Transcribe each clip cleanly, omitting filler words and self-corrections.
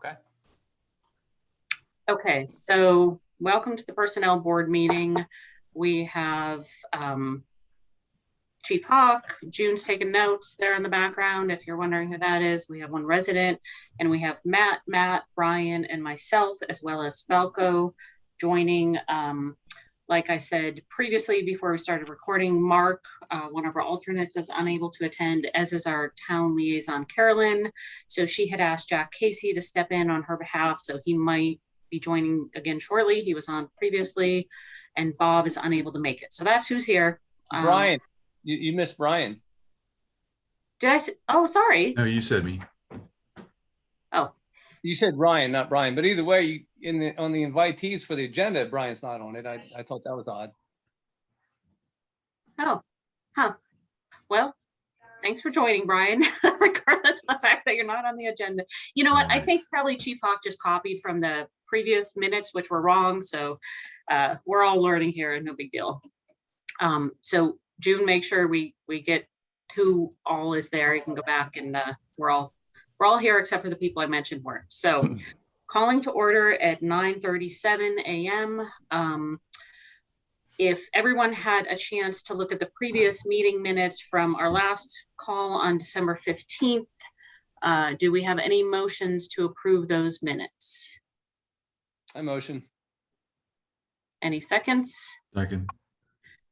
Okay. Okay, so welcome to the Personnel Board meeting. We have Chief Hawk. June's taking notes there in the background. If you're wondering who that is, we have one resident, and we have Matt, Brian, and myself, as well as Falco joining. Like I said previously, before we started recording, Mark, one of our alternates, is unable to attend, as is our town liaison, Carolyn. So she had asked Jack Casey to step in on her behalf, so he might be joining again shortly. He was on previously, and Bob is unable to make it. So that's who's here. Brian, you missed Brian. Did I say? Oh, sorry. No, you said me. Oh, you said Ryan, not Brian. But either way, on the invitees for the agenda, Brian's not on it. I thought that was odd. Oh, huh. Well, thanks for joining, Brian, regardless of the fact that you're not on the agenda. You know what? Nice. I think probably Chief Hawk just copied from the previous minutes, which were wrong. So we're all learning here, no big deal. So June, make sure we get who all is there. You can go back and we're all here except for the people I mentioned weren't. So calling to order at 9:37 a.m. If everyone had a chance to look at the previous meeting minutes from our last call on December 15th, do we have any motions to approve those minutes? I motion. Any seconds? Second.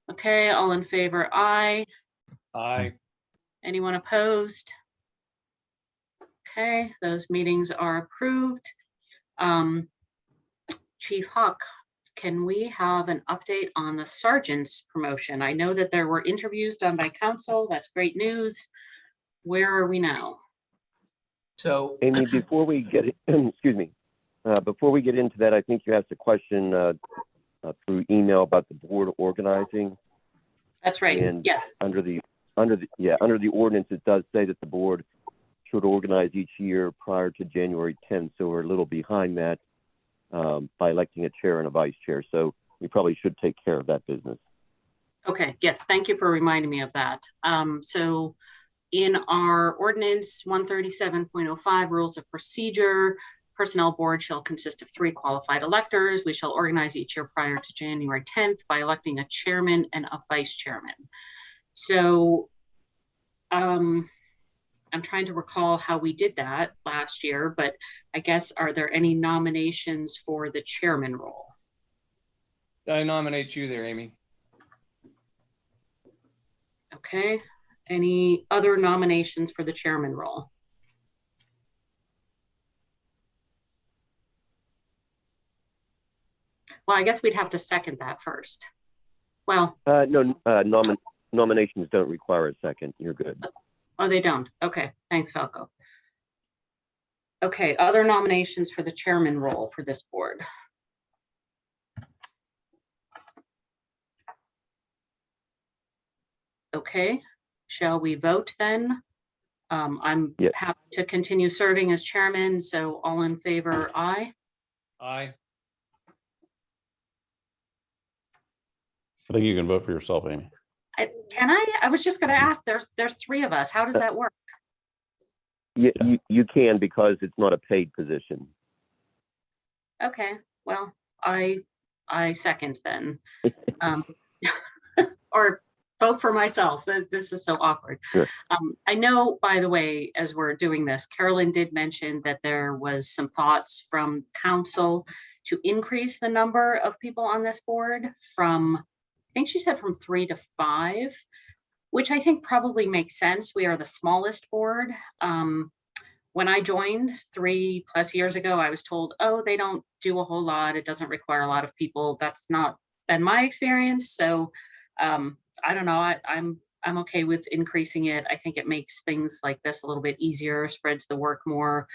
Okay, all in favor, aye. Aye. Anyone opposed? Okay, those meetings are approved. Chief Hawk, can we have an update on the sergeant's promotion? I know that there were interviews done by council. That's great news. Where are we now? So, Amy, before we get, excuse me, before we get into that, I think you asked a question through email about the board organizing. That's right. And yes. Under the ordinance, it does say that the board should organize each year prior to January 10th. So we're a little behind that by electing a chair and a vice chair. So we probably should take care of that business. Okay. Yes. Thank you for reminding me of that. So in our ordinance 137.05 rules of procedure, personnel board shall consist of 3 qualified electors. We shall organize each year prior to January 10th by electing a chairman and a vice chairman. So I'm trying to recall how we did that last year, but I guess, are there any nominations for the chairman role? I nominate you there, Amy. Okay. Any other nominations for the chairman role? Well, I guess we'd have to second that first. Well, No, nominations don't require a second. You're good. oh, they don't. Okay. Thanks, Falco. Okay. Other nominations for the chairman role for this board? Okay. Shall we vote then? I'm happy to continue serving as chairman. So all in favor, aye. Aye. I think you can vote for yourself, Amy. Can I? I was just going to ask. There's 3 of us. How does that work? You can, because it's not a paid position. Okay. Well, I second then, or vote for myself. This is so awkward. Sure. I know, by the way, as we're doing this, Carolyn did mention that there was some thoughts from council to increase the number of people on this board from, I think she said from 3 to 5, which I think probably makes sense. We are the smallest board. When I joined 3+ years ago, I was told, oh, they don't do a whole lot. It doesn't require a lot of people. That's not been my experience. So I don't know. I'm okay with increasing it. I think it makes things like this a little bit easier, spreads the work more.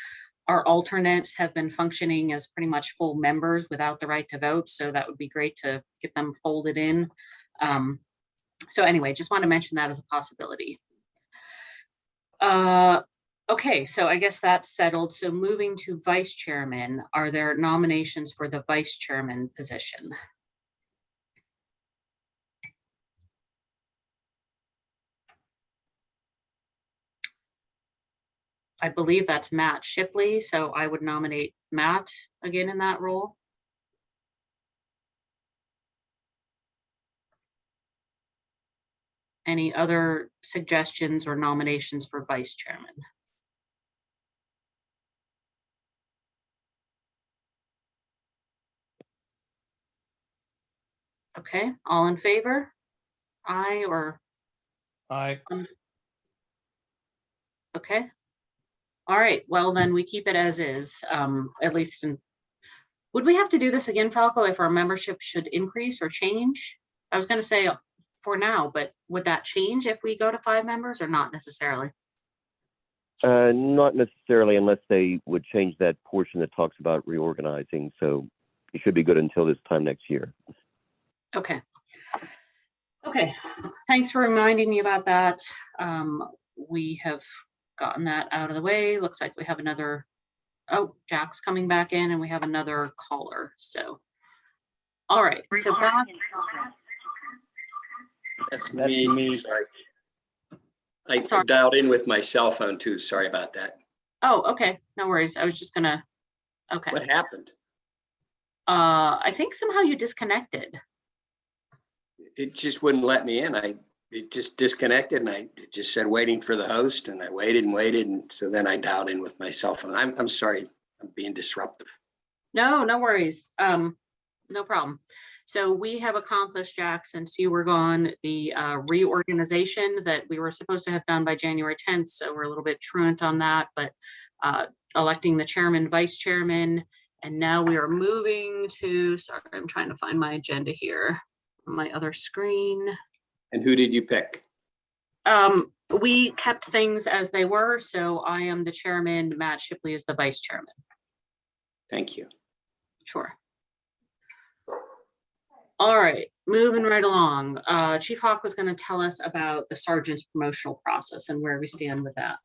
Our alternates have been functioning as pretty much full members without the right to vote. So that would be great to get them folded in. So anyway, just want to mention that as a possibility. Okay, so I guess that's settled. So moving to vice chairman, are there nominations for the vice chairman position? I believe that's Matt Shipley, so I would nominate Matt again in that role. Any other suggestions or nominations for vice chairman? Okay, all in favor? Aye, or, Aye. okay. All right, well, then we keep it as is, at least in, would we have to do this again, Falco, if our membership should increase or change? I was gonna say for now, but would that change if we go to 5 members or not necessarily? Not necessarily, unless they would change that portion that talks about reorganizing. So it should be good until this time next year. Okay. Okay, thanks for reminding me about that. We have gotten that out of the way. Looks like we have another, oh, Jack's coming back in and we have another caller, so. All right, so back, That's me. Sorry. I Sorry. dialed in with my cell phone too. Sorry about that. oh, okay, no worries. I was just gonna, okay. What happened? I think somehow you disconnected. It just wouldn't let me in. It just disconnected and it just said waiting for the host, and I waited and waited. And so then I dialed in with my cell phone. I'm sorry. I'm being disruptive. No, no worries. No problem. So we have accomplished, Jack, since you were gone, the reorganization that we were supposed to have done by January 10th. So we're a little bit truant on that, but electing the chairman, vice chairman, and now we are moving to, sorry, I'm trying to find my agenda here on my other screen. And who did you pick? We kept things as they were. So I am the chairman, Matt Shipley is the vice chairman. Thank you. Sure. All right, moving right along. Chief Hawk was going to tell us about the sergeant's promotional process and where we stand with that.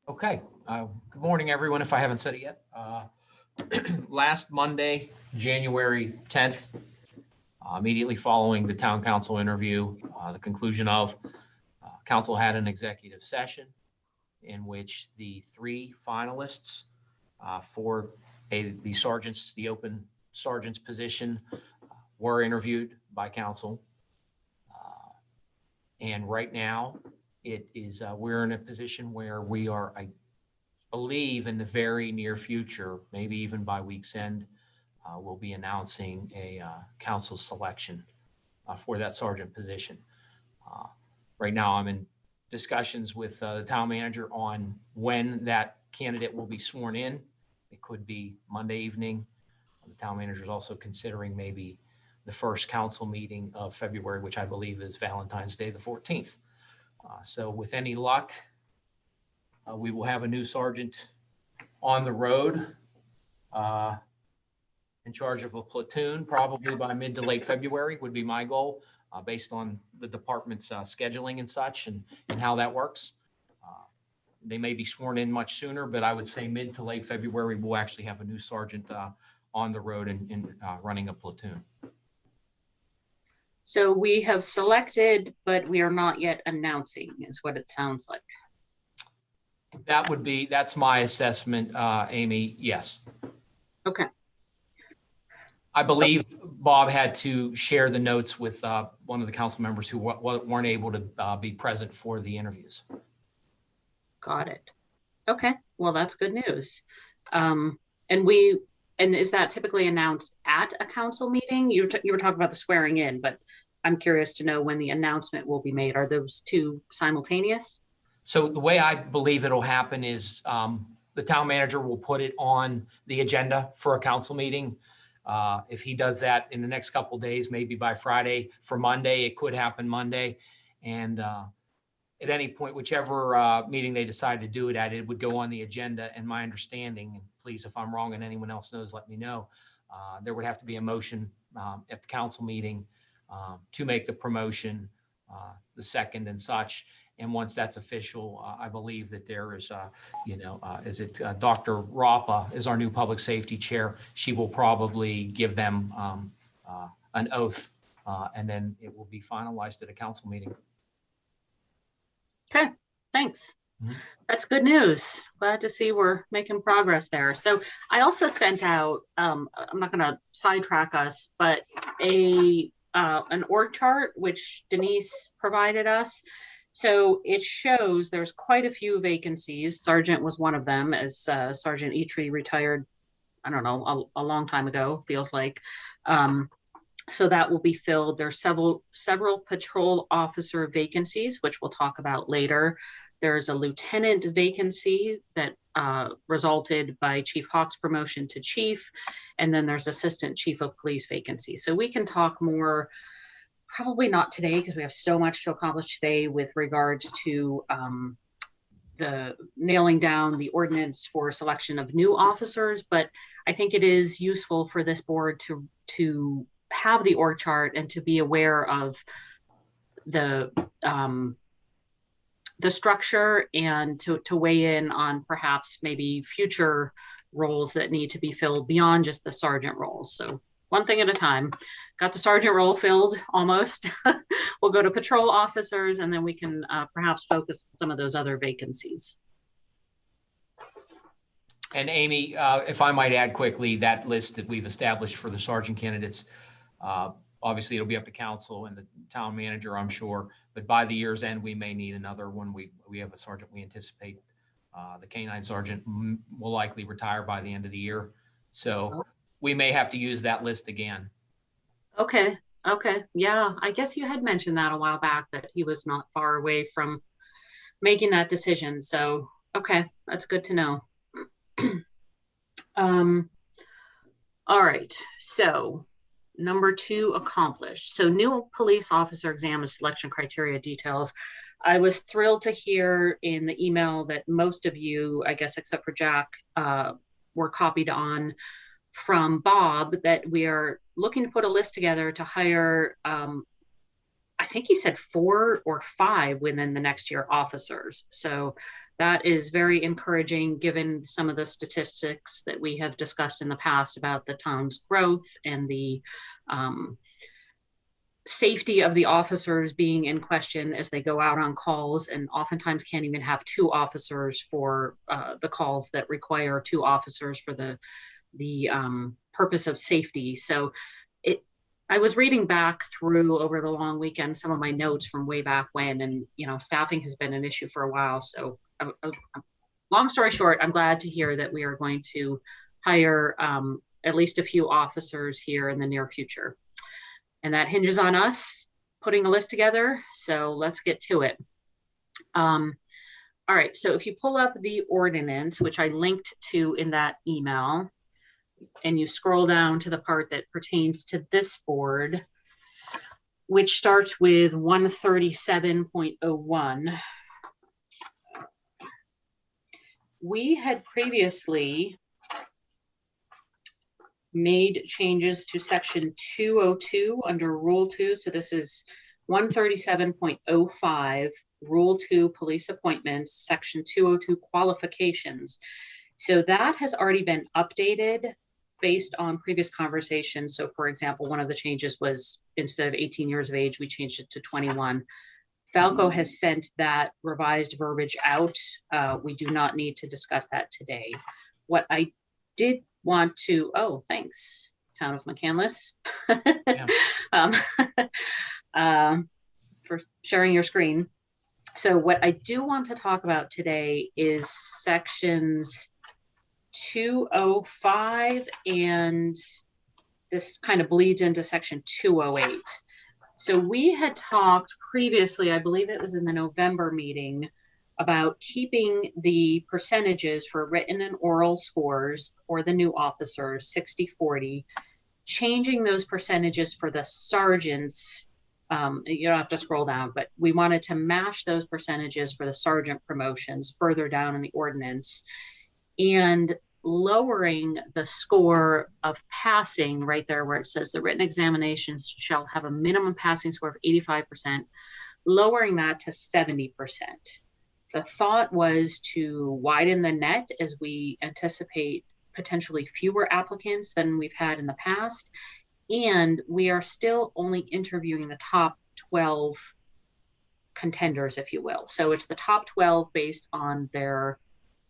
Okay, good morning, everyone, if I haven't said it yet. Last Monday, January 10th, immediately following the town council interview, the conclusion of, council had an executive session in which the 3 finalists for the open sergeant's position were interviewed by council. And right now it is, we're in a position where we are, I believe in the very near future, maybe even by week's end, we'll be announcing a council selection for that sergeant position. Right now I'm in discussions with the town manager on when that candidate will be sworn in. It could be Monday evening. The town manager is also considering maybe the first council meeting of February, which I believe is Valentine's Day, the 14th. So with any luck, we will have a new sergeant on the road in charge of a platoon, probably by mid to late February would be my goal, based on the department's scheduling and such and how that works. They may be sworn in much sooner, but I would say mid to late February, we'll actually have a new sergeant on the road and running a platoon. So we have selected, but we are not yet announcing is what it sounds like. That's my assessment, Amy. Yes. Okay. I believe Bob had to share the notes with one of the council members who weren't able to be present for the interviews. Got it. Okay, well, that's good news. And is that typically announced at a council meeting? You were talking about the swearing in, but I'm curious to know when the announcement will be made. Are those 2 simultaneous? So the way I believe it'll happen is the town manager will put it on the agenda for a council meeting. If he does that in the next couple of days, maybe by Friday for Monday, it could happen Monday. And at any point, whichever meeting they decide to do it at, it would go on the agenda. And my understanding, and please, if I'm wrong and anyone else knows, let me know, there would have to be a motion at the council meeting to make the promotion, the second and such. And once that's official, I believe that there is, Dr. Rapa is our new public safety chair. She will probably give them an oath, and then it will be finalized at a council meeting. Okay, thanks. That's good news. Glad to see we're making progress there. So I also sent out, I'm not going to sidetrack us, but an org chart, which Denise provided us. So it shows there's quite a few vacancies. Sergeant was one of them, as Sergeant Eitri retired, I don't know, a long time ago, feels like. So that will be filled. There's several patrol officer vacancies, which we'll talk about later. There's a lieutenant vacancy that resulted by Chief Hawk's promotion to chief. And then there's assistant chief of police vacancy. So we can talk more, probably not today, because we have so much to accomplish today with regards to the nailing down the ordinance for selection of new officers. But I think it is useful for this board to have the org chart and to be aware of the structure and to weigh in on perhaps maybe future roles that need to be filled beyond just the sergeant roles. So one thing at a time. Got the sergeant role filled almost. We'll go to patrol officers, and then we can perhaps focus on some of those other vacancies. And Amy, if I might add quickly, that list that we've established for the sergeant candidates, obviously it'll be up to council and the town manager, I'm sure, but by the year's end, we may need another one. We have a sergeant we anticipate. The K-9 sergeant will likely retire by the end of the year. So we may have to use that list again. Okay. Yeah, I guess you had mentioned that a while back, that he was not far away from making that decision. So, okay, that's good to know. All right, so number 2 accomplished. So new police officer exam and selection criteria details. I was thrilled to hear in the email that most of you, I guess except for Jack, were copied on from Bob, that we are looking to put a list together to hire, I think he said 4 or 5 within the next year officers. So that is very encouraging given some of the statistics that we have discussed in the past about the town's growth and the safety of the officers being in question as they go out on calls, and oftentimes can't even have 2 officers for the calls that require 2 officers for the purpose of safety. So I was reading back through over the long weekend some of my notes from way back when, and staffing has been an issue for a while. So long story short, I'm glad to hear that we are going to hire at least a few officers here in the near future. And that hinges on us putting a list together. So let's get to it. All right, so if you pull up the ordinance, which I linked to in that email, and you scroll down to the part that pertains to this board, which starts with 137.01. We had previously made changes to section 202 under rule 2. So this is 137.05, rule 2, police appointments, section 202, qualifications. So that has already been updated based on previous conversations. So for example, one of the changes was instead of 18 years of age, we changed it to 21. Falco has sent that revised verbiage out. We do not need to discuss that today. What I did want to, thanks, Town of McCandless, for sharing your screen. So what I do want to talk about today is sections 205, and this kind of bleeds into section 208. So we had talked previously, I believe it was in the November meeting, about keeping the percentages for written and oral scores for the new officers, 60-40, changing those percentages for the sergeants. You don't have to scroll down, but we wanted to match those percentages for the sergeant promotions further down in the ordinance, and lowering the score of passing right there where it says the written examinations shall have a minimum passing score of 85%, lowering that to 70%. The thought was to widen the net as we anticipate potentially fewer applicants than we've had in the past. And we are still only interviewing the top 12 contenders, if you will. So it's the top 12 based on their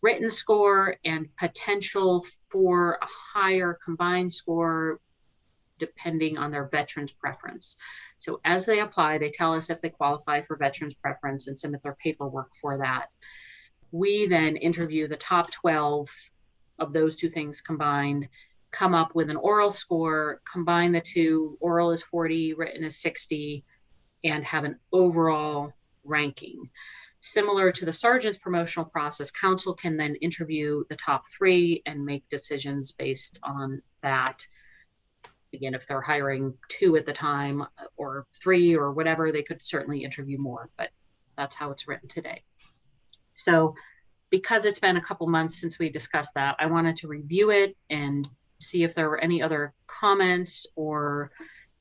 written score and potential for a higher combined score depending on their veterans preference. So as they apply, they tell us if they qualify for veterans preference and submit their paperwork for that. We then interview the top 12 of those two things combined, come up with an oral score, combine the two, oral is 40, written is 60, and have an overall ranking. Similar to the sergeant's promotional process, council can then interview the top 3 and make decisions based on that. Again, if they're hiring 2 at the time or 3 or whatever, they could certainly interview more, but that's how it's written today. So because it's been a couple months since we discussed that, I wanted to review it and see if there were any other comments or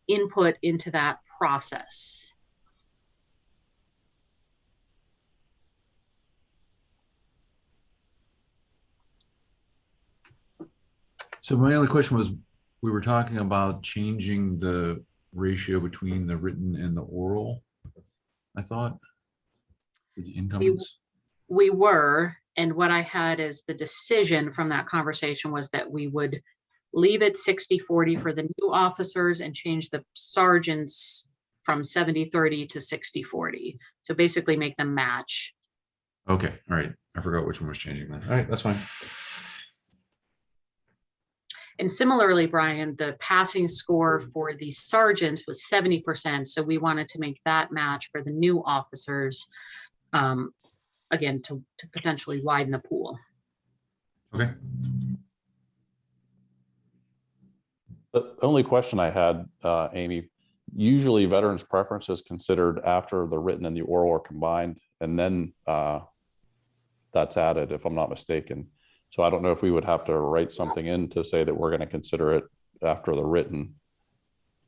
input into that process. So my only question was, we were talking about changing the ratio between the written and the oral, I thought, for the incomings. We were, and what I had as the decision from that conversation was that we would leave it 60-40 for the new officers and change the sergeants from 70-30 to 60-40. So basically make them match. Okay, all right. I forgot which one was changing that. All right, that's fine. And similarly, Brian, the passing score for the sergeants was 70%. So we wanted to make that match for the new officers, again, to potentially widen the pool. Okay. The only question I had, Amy, usually veterans preference is considered after the written and the oral are combined, and then that's added, if I'm not mistaken. So I don't know if we would have to write something in to say that we're going to consider it after the written.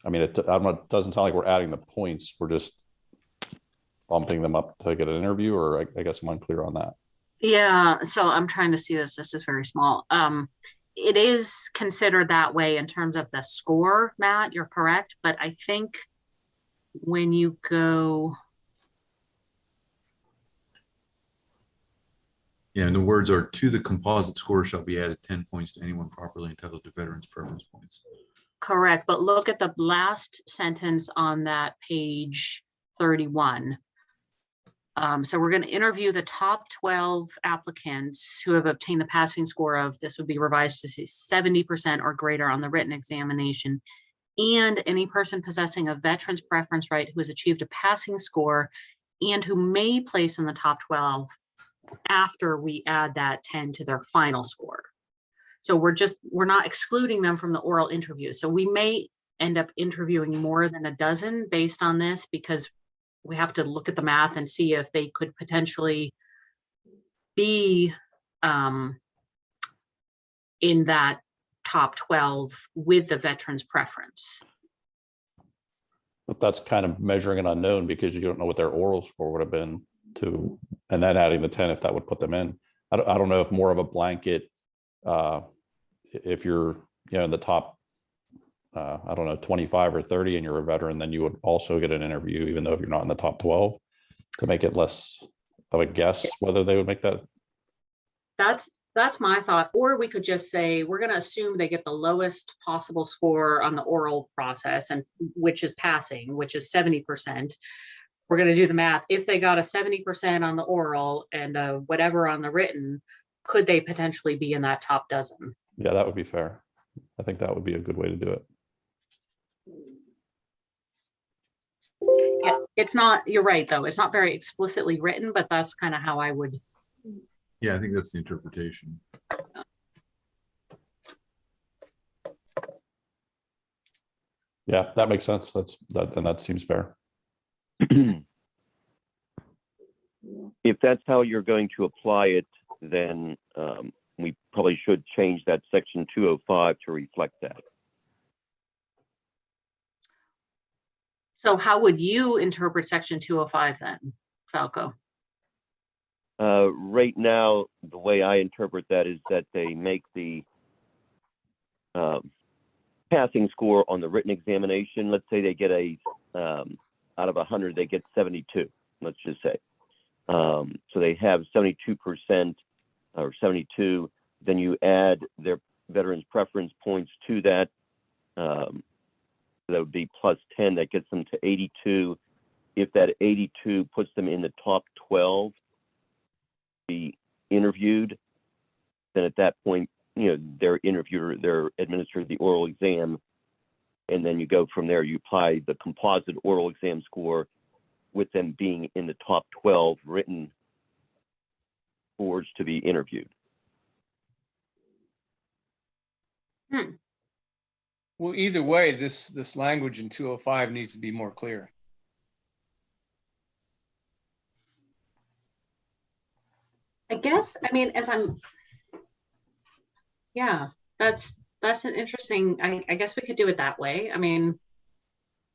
I mean, it doesn't sound like we're adding the points. We're just bumping them up to get an interview, or I guess I'm unclear on that. Yeah, so I'm trying to see this. This is very small. It is considered that way in terms of the score, Matt, you're correct. But I think when you go, Yeah, and the words are, to the composite score shall be added 10 points to anyone properly entitled to veterans preference points. correct, but look at the last sentence on that page 31. So we're going to interview the top 12 applicants who have obtained the passing score of, this would be revised to say 70% or greater on the written examination, and any person possessing a veteran's preference right who has achieved a passing score and who may place in the top 12 after we add that 10 to their final score. So we're not excluding them from the oral interview. So we may end up interviewing more than a dozen based on this, because we have to look at the math and see if they could potentially be in that top 12 with the veteran's preference. But that's kind of measuring an unknown, because you don't know what their oral score would have been to, and then adding the 10 if that would put them in. I don't know if more of a blanket, if you're in the top, I don't know, 25 or 30 and you're a veteran, then you would also get an interview, even though if you're not in the top 12, to make it less of a guess whether they would make that. That's my thought. Or we could just say, we're going to assume they get the lowest possible score on the oral process, and which is passing, which is 70%. We're going to do the math. If they got a 70% on the oral and whatever on the written, could they potentially be in that top dozen? Yeah, that would be fair. I think that would be a good way to do it. Yeah, it's not, you're right, though. It's not very explicitly written, but that's kind of how I would. Yeah, I think that's the interpretation. Yeah, that makes sense. And that seems fair. If that's how you're going to apply it, then we probably should change that section 205 to reflect that. So how would you interpret section 205 then, Falco? Right now, the way I interpret that is that they make the passing score on the written examination. Let's say they get out of 100, they get 72. let's just say. So they have 72% or 72, then you add their veterans preference points to that. That would be plus 10, that gets them to 82. If that 82 puts them in the top 12, be interviewed, then at that point, they're interviewed, they're administered the oral exam, and then you go from there. You apply the composite oral exam score with them being in the top 12 written boards to be interviewed. Well, either way, this language in 205 needs to be more clear. I guess, I mean, yeah, that's an interesting, I guess we could do it that way. I mean,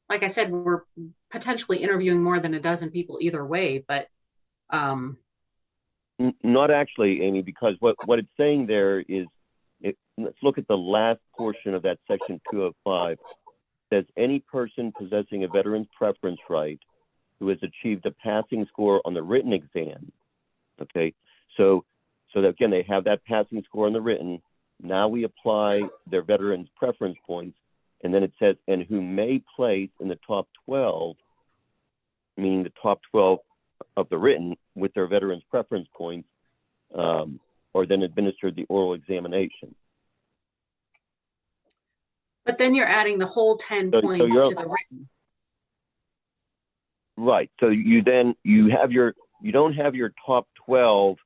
like I said, we're potentially interviewing more than a dozen people either way, but Not actually, Amy, because what it's saying there is, let's look at the last portion of that section 205. It says any person possessing a veteran's preference right who has achieved a passing score on the written exam. Okay, so that again, they have that passing score on the written. Now we apply their veterans preference points, and then it says, and who may place in the top 12, meaning the top 12 of the written with their veterans preference points, or then administered the oral examination. but then you're adding the whole 10 So points to the written. Right. So you don't have your top 12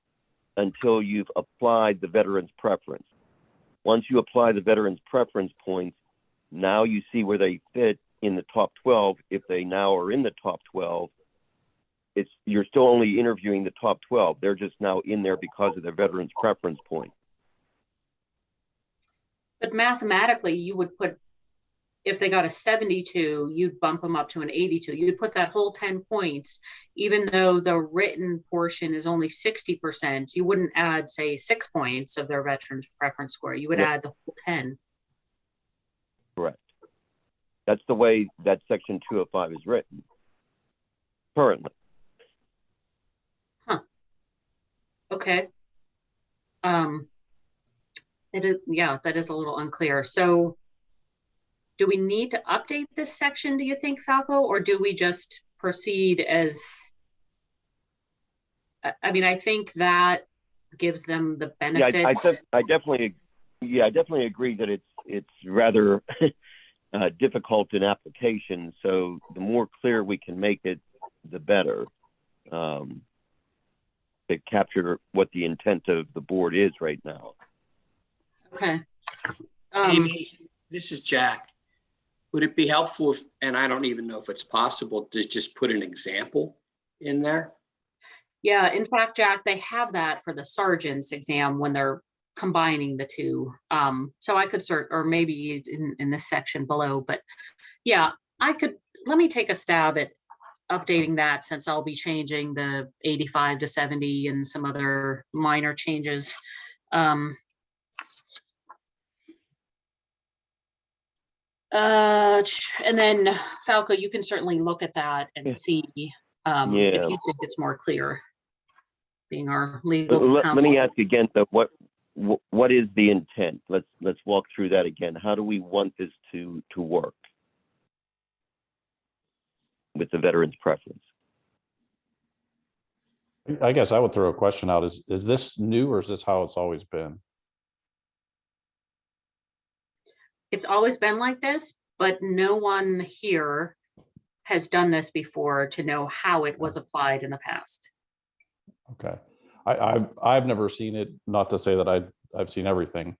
until you've applied the veterans preference. Once you apply the veterans preference points, now you see where they fit in the top 12. If they now are in the top 12, you're still only interviewing the top 12. They're just now in there because of their veterans preference point. But mathematically, you would put, if they got a 72, you'd bump them up to an 82. You'd put that whole 10 points, even though the written portion is only 60%, you wouldn't add, say, 6 points of their veterans preference score. You would add the whole 10. Correct. That's the way that section 205 is written currently. Okay. That is a little unclear. So do we need to update this section, do you think, Falco, or do we just proceed as, I mean, I think that gives them the benefits. I definitely agree that it's rather difficult in application. So the more clear we can make it, the better. To capture what the intent of the board is right now. Okay. Amy, this is Jack. Would it be helpful if, and I don't even know if it's possible, to just put an example in there? Yeah, in fact, Jack, they have that for the sergeant's exam when they're combining the two. So I could or maybe in this section below, but yeah, let me take a stab at updating that, since I'll be changing the 85 to 70 and some other minor changes. And then Falco, you can certainly look at that and see if you think it's more clear, being our legal counsel. Let me ask again, though, what is the intent? Let's walk through that again. How do we want this to work with the veterans preference? I guess I would throw a question out. Is this new, or is this how it's always been? It's always been like this, but no one here has done this before to know how it was applied in the past. Okay. I've never seen it, not to say that I've seen everything.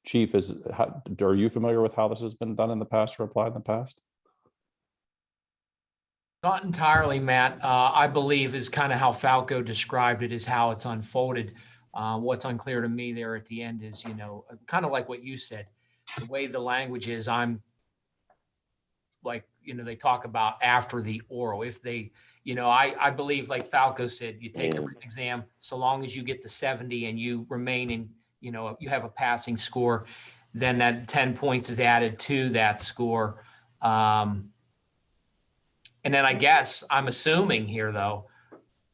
Chief, are you familiar with how this has been done in the past or applied in the past? Not entirely, Matt. I believe is kind of how Falco described it, is how it's unfolded. What's unclear to me there at the end is, kind of like what you said, the way the language is, I'm like, they talk about after the oral. If they, I believe, like Falco said, you take the written exam, so long as you get the 70 and you remain in, you have a passing score, then that 10 points is added to that score. And then I guess, I'm assuming here though,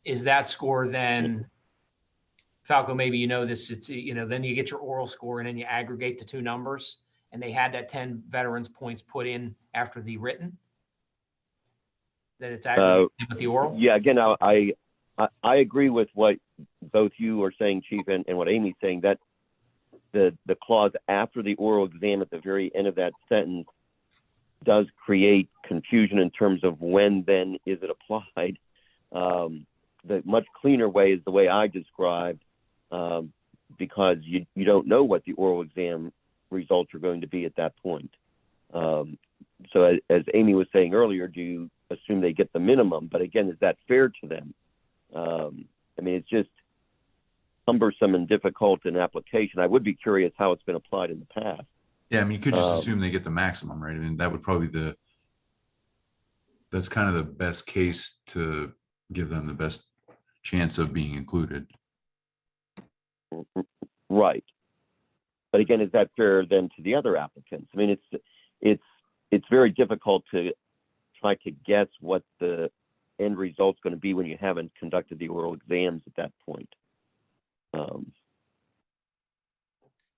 is that score then, Falco, maybe you know this, it's, then you get your oral score and then you aggregate the two numbers, and they had that 10 veterans points put in after the written? That it's aggregated with the oral? Yeah, again, I agree with what both you are saying, Chief, and what Amy's saying, that the clause after the oral exam at the very end of that sentence does create confusion in terms of when then is it applied. The much cleaner way is the way I described, because you don't know what the oral exam results are going to be at that point. So as Amy was saying earlier, do you assume they get the minimum? But again, is that fair to them? I mean, it's just cumbersome and difficult in application. I would be curious how it's been applied in the past. Yeah, I mean, you could just assume they get the maximum, right? I mean, that would probably that's kind of the best case to give them the best chance of being included. Right. But again, is that fair then to the other applicants? I mean, it's very difficult to try to guess what the end result's going to be when you haven't conducted the oral exams at that point.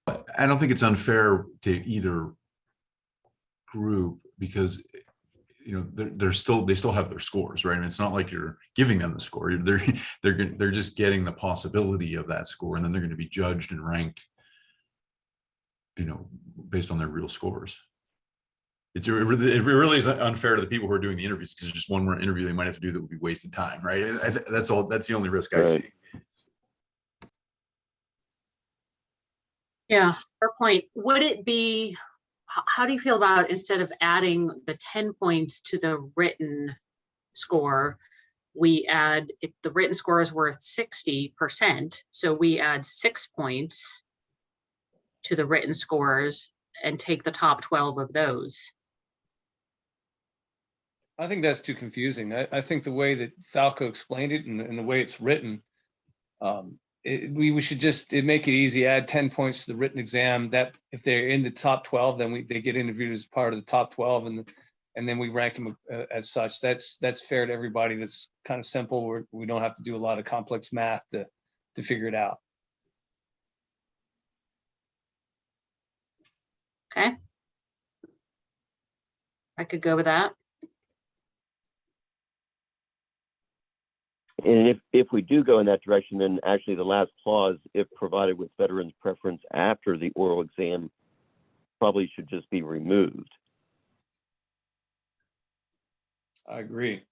But I don't think it's unfair to either group, because they still have their scores, right? I mean, it's not like you're giving them the score. They're just getting the possibility of that score, and then they're going to be judged and ranked, based on their real scores. It really is unfair to the people who are doing the interviews, because there's just one more interview they might have to do that would be wasted time, right? That's all. That's the only risk I see. Yeah, fair point. Would it be, how do you feel about, instead of adding the 10 points to the written score, we add, if the written score is worth 60%, so we add 6 points to the written scores and take the top 12 of those? I think that's too confusing. I think the way that Falco explained it and the way it's written, we should just make it easy, add 10 points to the written exam, that if they're in the top 12, then they get interviewed as part of the top 12, and then we rank them as such. That's fair to everybody. That's kind of simple. We don't have to do a lot of complex math to figure it out. Okay. I could go with that. And if we do go in that direction, then actually the last clause, if provided with veterans preference after the oral exam, probably should just be removed. I agree.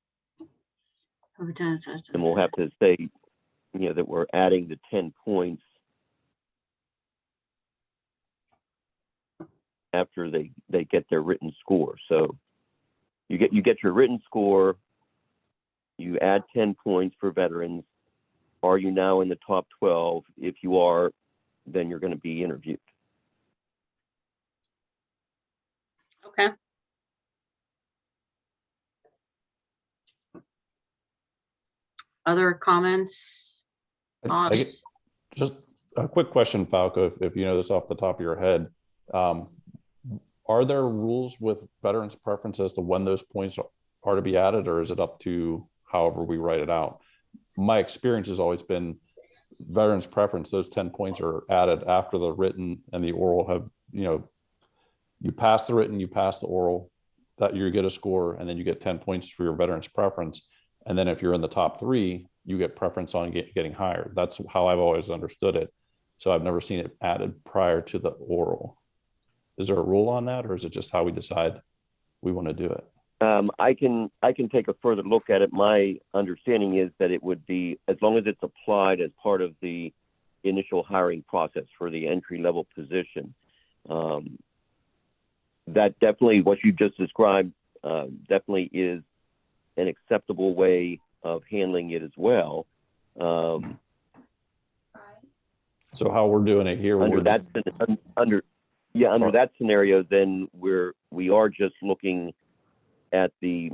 And we'll have to say, that we're adding the 10 points after they get their written score. So you get your written score, you add 10 points for veterans. Are you now in the top 12? If you are, then you're going to be interviewed. Okay. Other comments? Thoughts? Just a quick question, Falco, if you know this off the top of your head. Are there rules with veterans preference as to when those points are to be added, or is it up to however we write it out? My experience has always been veterans preference, those 10 points are added after the written and the oral have, you pass the written, you pass the oral, that you get a score, and then you get 10 points for your veterans preference. And then if you're in the top 3, you get preference on getting hired. That's how I've always understood it. So I've never seen it added prior to the oral. Is there a rule on that, or is it just how we decide we want to do it? I can take a further look at it. My understanding is that it would be, as long as it's applied as part of the initial hiring process for the entry-level position. That definitely, what you just described, definitely is an acceptable way of handling it as well. So how we're doing it here, under that scenario, then we are just looking at the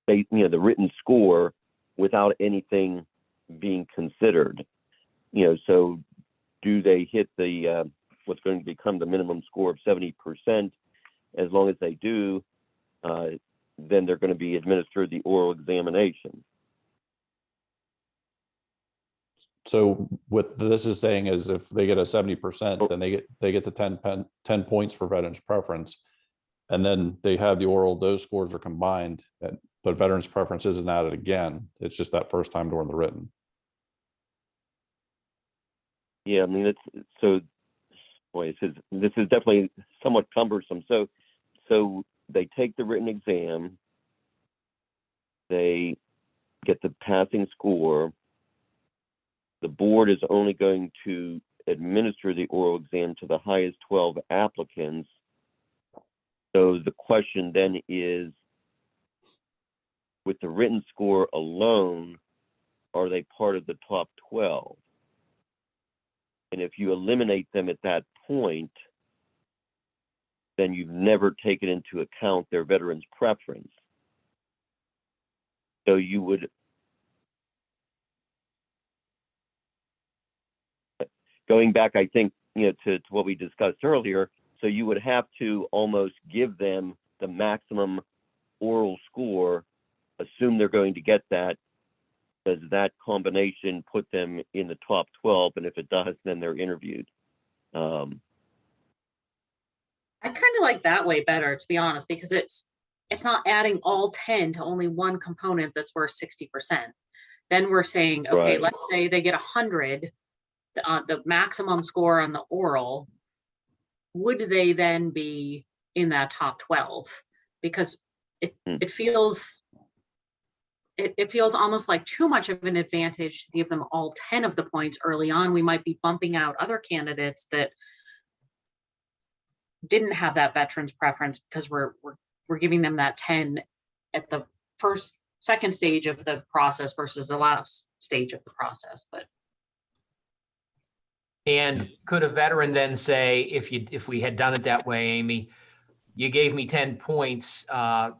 the written score without anything being considered. So do they hit the what's going to become the minimum score of 70%? As long as they do, then they're going to be administered the oral examination. So what this is saying is if they get a 70%, then they get the 10 points for veterans preference. And then they have the oral, those scores are combined, but veterans preference isn't added again. It's just that first time during the written. Yeah, I mean, it's so, boy, this is definitely somewhat cumbersome. So they take the written exam, they get the passing score. The board is only going to administer the oral exam to the highest 12 applicants. So the question then is, with the written score alone, are they part of the top 12? And if you eliminate them at that point, then you've never taken into account their veterans preference. So you would, going back, I think, to what we discussed earlier, so you would have to almost give them the maximum oral score, assume they're going to get that. Does that combination put them in the top 12? And if it does, then they're interviewed. I kind of like that way better, to be honest, because it's not adding all 10 to only one component that's worth 60%. Then we're saying, okay, Right. let's say they get 100, the maximum score on the oral, would they then be in that top 12? Because it feels almost like too much of an advantage to give them all 10 of the points early on. We might be bumping out other candidates that didn't have that veterans preference because we're giving them that 10 at the second stage of the process versus the last stage of the process. And could a veteran then say, if we had done it that way, Amy, you gave me 10 points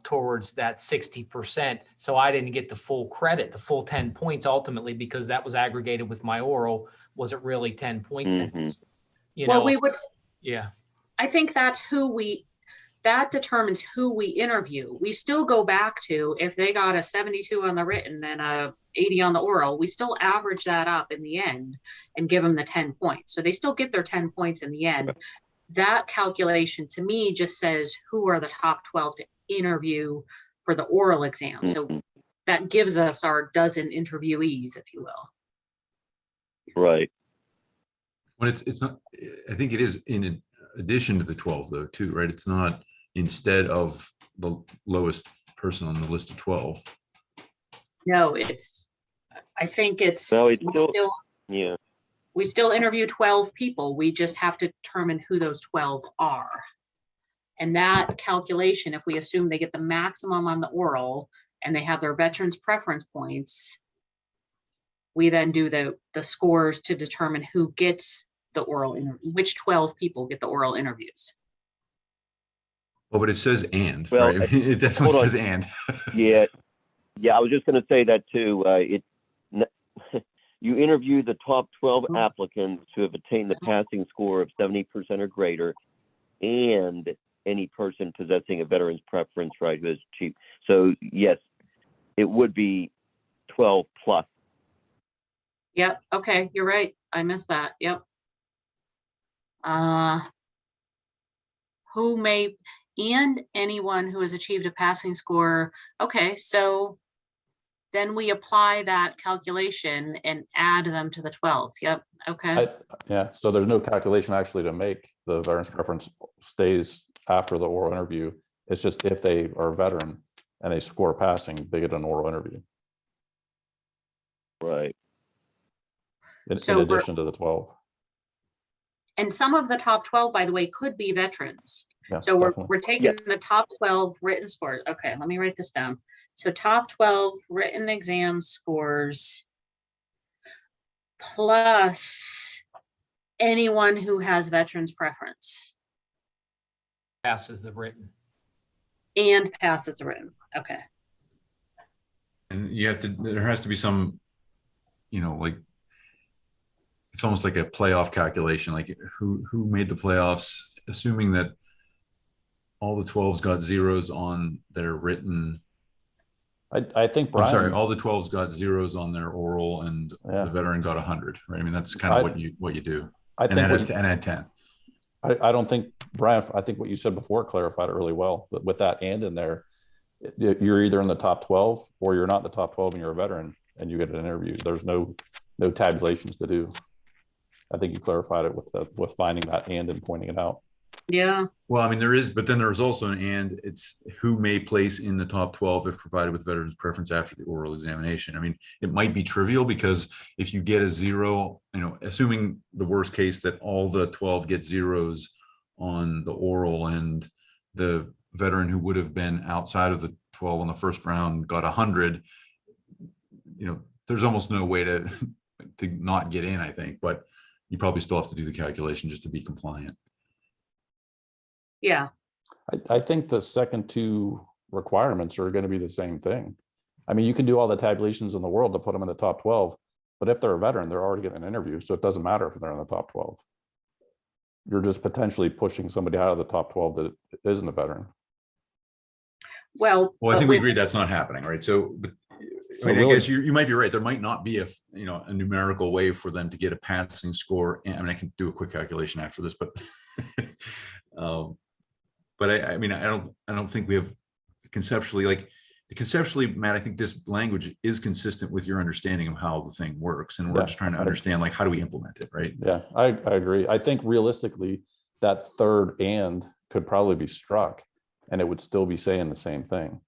towards that 60%, so I didn't get the full credit, the full 10 points ultimately, because that was aggregated with my oral. Was it really 10 points? Well, we would, yeah. I think that determines who we interview. We still go back to, if they got a 72 on the written and a 80 on the oral, we still average that up in the end and give them the 10 points. So they still get their 10 points in the end. That calculation to me just says who are the top 12 to interview for the oral exam. So that gives us our dozen interviewees, if you will. Right. But it's not, I think it is in addition to the 12 though, too, right? It's not instead of the lowest person on the list of 12. No, I think No, it's still, yeah. We still interview 12 people. We just have to determine who those 12 are. And that calculation, if we assume they get the maximum on the oral and they have their veterans preference points, we then do the scores to determine who gets the oral interview, which 12 people get the oral interviews. Well, but it says and, Well, right? It definitely hold on. says and. Yeah. I was just going to say that too. You interview the top 12 applicants who have attained the passing score of 70% or greater, and any person possessing a veteran's preference, right, who is achieved. So yes, it would be 12 plus. Yep. Okay. You're right. I missed that. Yep. Who may, and anyone who has achieved a passing score. Okay. So then we apply that calculation and add them to the 12. Yep. Okay. Yeah, so there's no calculation actually to make. The veterans preference stays after the oral interview. It's just if they are a veteran and they score passing, they get an oral interview. Right. In So addition to the 12. And some of the top 12, by the way, could be veterans. Yeah, So definitely. we're taking the top 12 written scores. Okay, let me write this down. So top 12 written exam scores plus anyone who has veterans preference Passes the written. and passes a written. Okay. And you have to, there has to be some, like, it's almost like a playoff calculation, like who made the playoffs, assuming that all the 12s got zeros on their written. I think I'm sorry, Brian, all the 12s got zeros on their oral, and Yeah. the veteran got 100, right? I mean, that's kind of what you do. I And think add 10. I don't think, Brian, I think what you said before clarified it really well, but with that and in there, you're either in the top 12 or you're not in the top 12 and you're a veteran and you get an interview. There's no tabulations to do. I think you clarified it with finding that and pointing it out. Yeah, Well, I mean, there is, but then there's also an and. It's who may place in the top 12 if provided with veterans preference after the oral examination. I mean, it might be trivial because if you get a 0, assuming the worst case that all the 12 get zeros on the oral and the veteran who would have been outside of the 12 on the first round got 100, there's almost no way to not get in, I think, but you probably still have to do the calculation just to be compliant. yeah. I think the second two requirements are going to be the same thing. I mean, you can do all the tabulations in the world to put them in the top 12, but if they're a veteran, they're already getting an interview. So it doesn't matter if they're in the top 12. You're just potentially pushing somebody out of the top 12 that isn't a veteran. Well, I think we agree that's not happening, right? So, but So I mean, really- I guess you might be right. There might not be a numerical way for them to get a passing score. And I mean, I can do a quick calculation after this, but I mean, I don't think we have conceptually, Matt, I think this language is consistent with your understanding of how the thing works. And we're Yeah, just trying to understand, like, how do we implement it, right? Yeah, I agree. I think realistically, that third and could probably be struck and it would still be saying the same thing.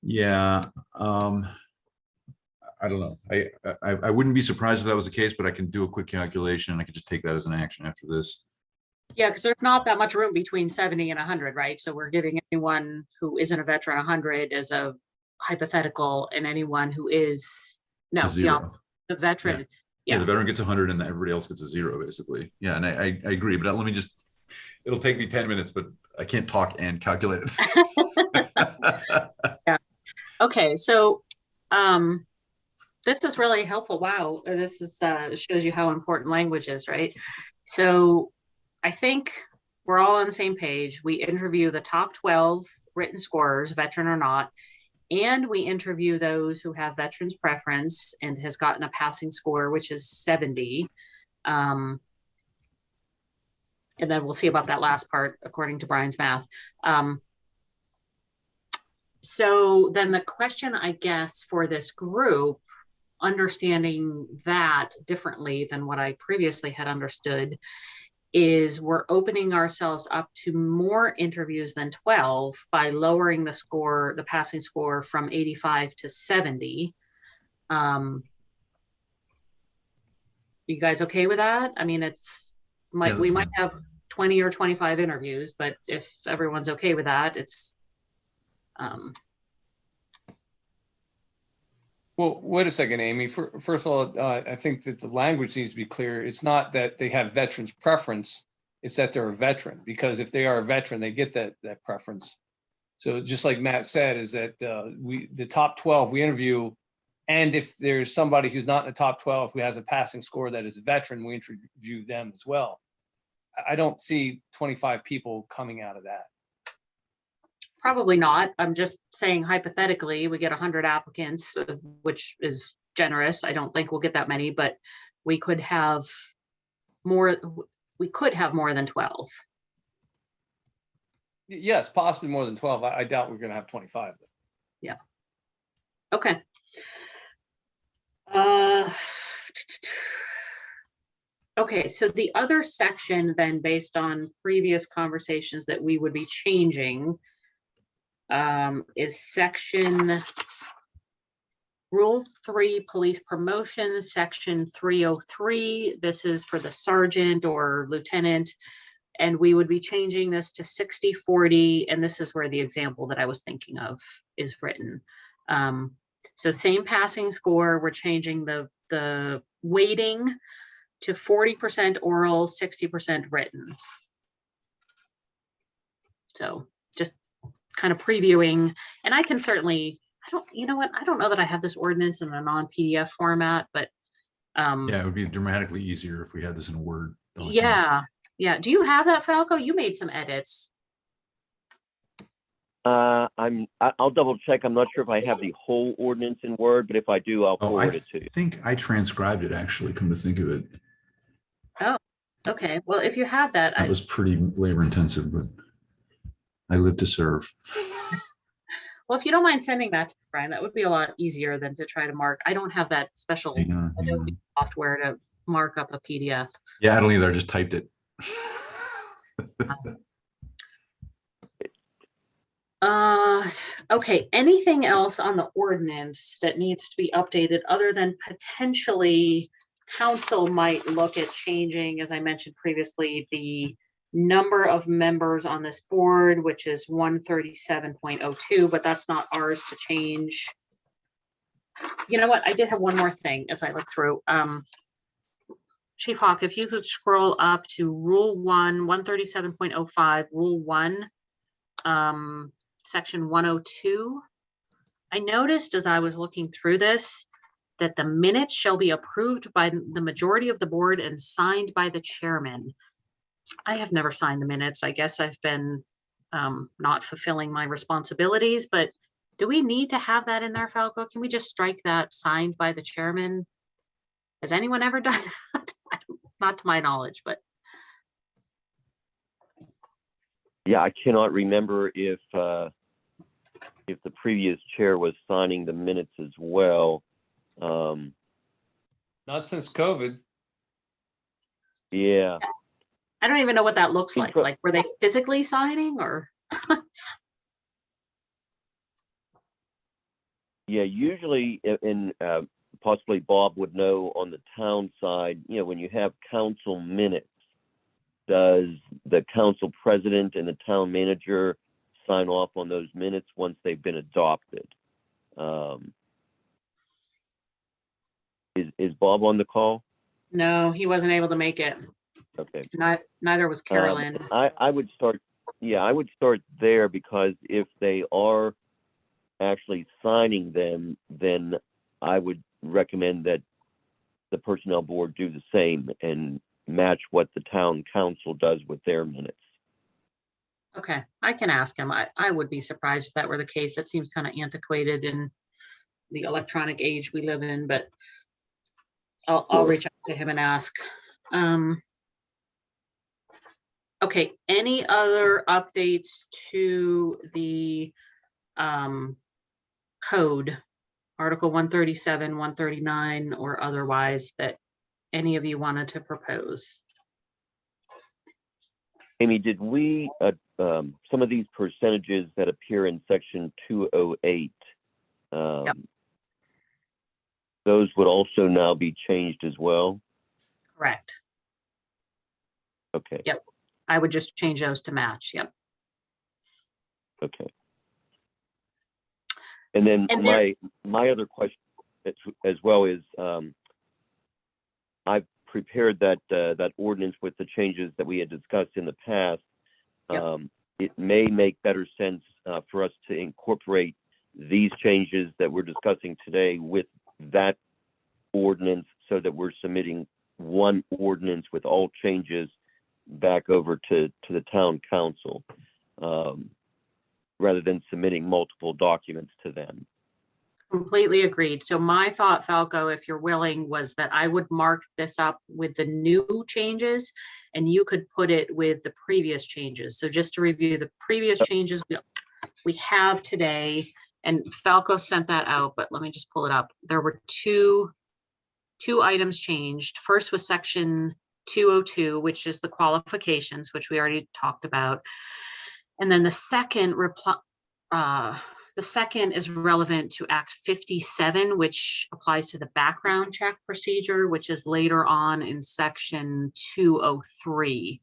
Yeah. I don't know. I wouldn't be surprised if that was the case, but I can do a quick calculation and I could just take that as an action after this. yeah, because there's not that much room between 70 and 100, right? So we're giving anyone who isn't a veteran 100 as a hypothetical, and anyone who is, no, A 0. the veteran. Yeah, Yeah. the veteran gets 100 and everybody else gets a 0, basically. Yeah, and I agree, but let me just, it'll take me 10 minutes, but I can't talk and calculate it. Yeah. Okay, so this is really helpful. Wow, this is shows you how important language is, right? So I think we're all on the same page. We interview the top 12 written scorers, veteran or not, and we interview those who have veterans preference and has gotten a passing score, which is 70. And then we'll see about that last part, according to Brian's math. So then the question, I guess, for this group, understanding that differently than what I previously had understood, is we're opening ourselves up to more interviews than 12 by lowering the score, the passing score, from 85 to 70. You guys okay with that? I mean, we might have 20 or 25 interviews, but if everyone's okay with that, it's Well, wait a second, Amy. First of all, I think that the language needs to be clear. It's not that they have veterans preference, it's that they're a veteran, because if they are a veteran, they get that preference. So just like Matt said, is that the top 12 we interview, and if there's somebody who's not in the top 12 who has a passing score that is a veteran, we interview them as well. I don't see 25 people coming out of that. probably not. I'm just saying hypothetically, we get 100 applicants, which is generous. I don't think we'll get that many, but we could have more. We could have more than 12. Yes, possibly more than 12. I doubt we're going to have 25. Yeah. Okay. Okay, so the other section then, based on previous conversations that we would be changing, is section Rule 3, police promotions, section 303. This is for the sergeant or lieutenant, and we would be changing this to 60-40, and this is where the example that I was thinking of is written. So same passing score, we're changing the weighting to 40% oral, 60% written. So just kind of previewing, and I can certainly, you know what, I don't know that I have this ordinance in a non-PDF format, but Yeah, it would be dramatically easier if we had this in a Word document. yeah. Do you have that, Falco? You made some edits. I'll double check. I'm not sure if I have the whole ordinance in Word, but if I do, I'll Oh, I forward it to you. think I transcribed it actually, come to think of it. Oh, okay. Well, if you have that, That was pretty labor intensive, but I live to serve. well, if you don't mind sending that to Brian, that would be a lot easier than to try to mark. I don't have that special Hang on, hang Adobe on. software to mark up a PDF. Yeah, I don't either. I just typed it. Okay, anything else on the ordinance that needs to be updated other than potentially council might look at changing, as I mentioned previously, the number of members on this board, which is 137.02, but that's not ours to change. You know what? I did have one more thing as I look through. Chief Hawk, if you could scroll up to Rule 1, 137.05, Rule 1, Section 102. I noticed as I was looking through this that the minutes shall be approved by the majority of the board and signed by the chairman. I have never signed the minutes. I guess I've been not fulfilling my responsibilities, but do we need to have that in there, Falco? Can we just strike that signed by the chairman? Has anyone ever done that? Not to my knowledge, but Yeah, I cannot remember if the previous chair was signing the minutes as well. Not since COVID. Yeah. I don't even know what that looks like. Like, were they physically signing or? Yeah, usually, and possibly Bob would know on the town side, when you have council minutes, does the council president and the town manager sign off on those minutes once they've been adopted? Is Bob on the call? No, he wasn't able to make it. Okay. Neither was Carolyn. I would start, I would start there, because if they are actually signing them, then I would recommend that the personnel board do the same and match what the town council does with their minutes. Okay, I can ask him. I would be surprised if that were the case. That seems kind of antiquated in the electronic age we live in, but I'll Sure. reach out to him and ask. Okay, any other updates to the code, Article 137, 139, or otherwise that any of you wanted to propose? Amy, did we, some of these percentages that appear in section 208, Yep. those would also now be changed as well? Correct. Okay. Yep. I would just change those to match. Yep. Okay. And then my other question as well is, I've prepared that ordinance with the changes that we had discussed in the past. Yep. It may make better sense for us to incorporate these changes that we're discussing today with that ordinance, so that we're submitting one ordinance with all changes back over to the town council, rather than submitting multiple documents to them. Completely agreed. So my thought, Falco, if you're willing, was that I would mark this up with the new changes and you could put it with the previous changes. So just to review the previous changes we have today, and Falco sent that out, but let me just pull it up. There were two items changed. First was section 202, which is the qualifications, which we already talked about. And then the second is relevant to Act 57, which applies to the background check procedure, which is later on in section 203.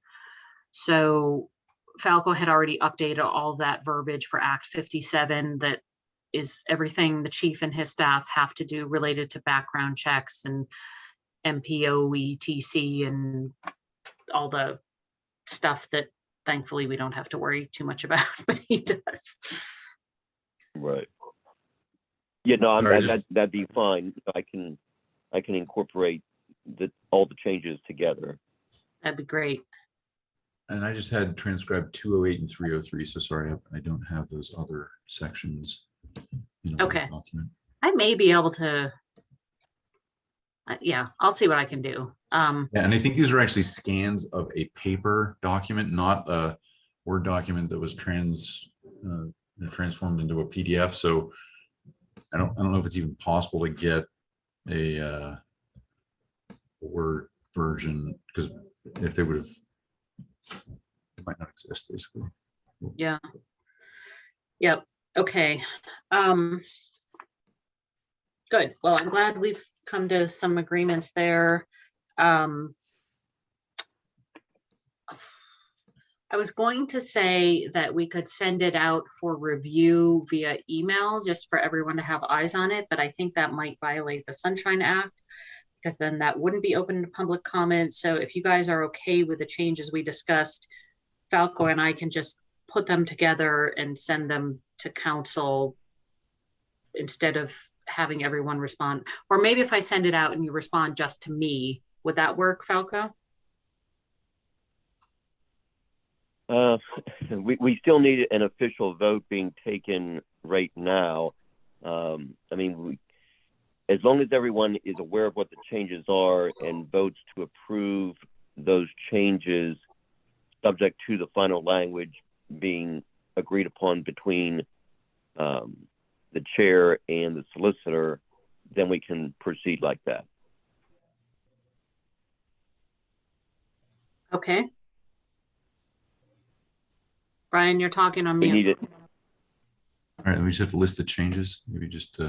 So Falco had already updated all that verbiage for Act 57. That is everything the chief and his staff have to do related to background checks and MPO, ETC, and all the stuff that thankfully we don't have to worry too much about, but he does. Right. Yeah, no, Sorry, that'd be fine. I can incorporate all the changes together. That'd be great. And I just had transcribed 208 and 303. So sorry, I don't have those other sections. In a Word Okay. document. I may be able to. Yeah, I'll see what I can do. Yeah, and I think these are actually scans of a paper document, not a Word document that was transformed into a PDF. So I don't know if it's even possible to get a Word version, because if they would have, it might not exist basically. Yeah. Yep. Okay. Good. Well, I'm glad we've come to some agreements there. I was going to say that we could send it out for review via email just for everyone to have eyes on it, but I think that might violate the Sunshine Act because then that wouldn't be open to public comment. So if you guys are okay with the changes we discussed, Falco and I can just put them together and send them to council instead of having everyone respond. Or maybe if I send it out and you respond just to me, would that work, Falco? We still need an official vote being taken right now. I mean, as long as everyone is aware of what the changes are and votes to approve those changes, subject to the final language being agreed upon between the chair and the solicitor, then we can proceed like that. Okay. Brian, you're talking on We mute. need it. All right, we just have to list the changes. Maybe just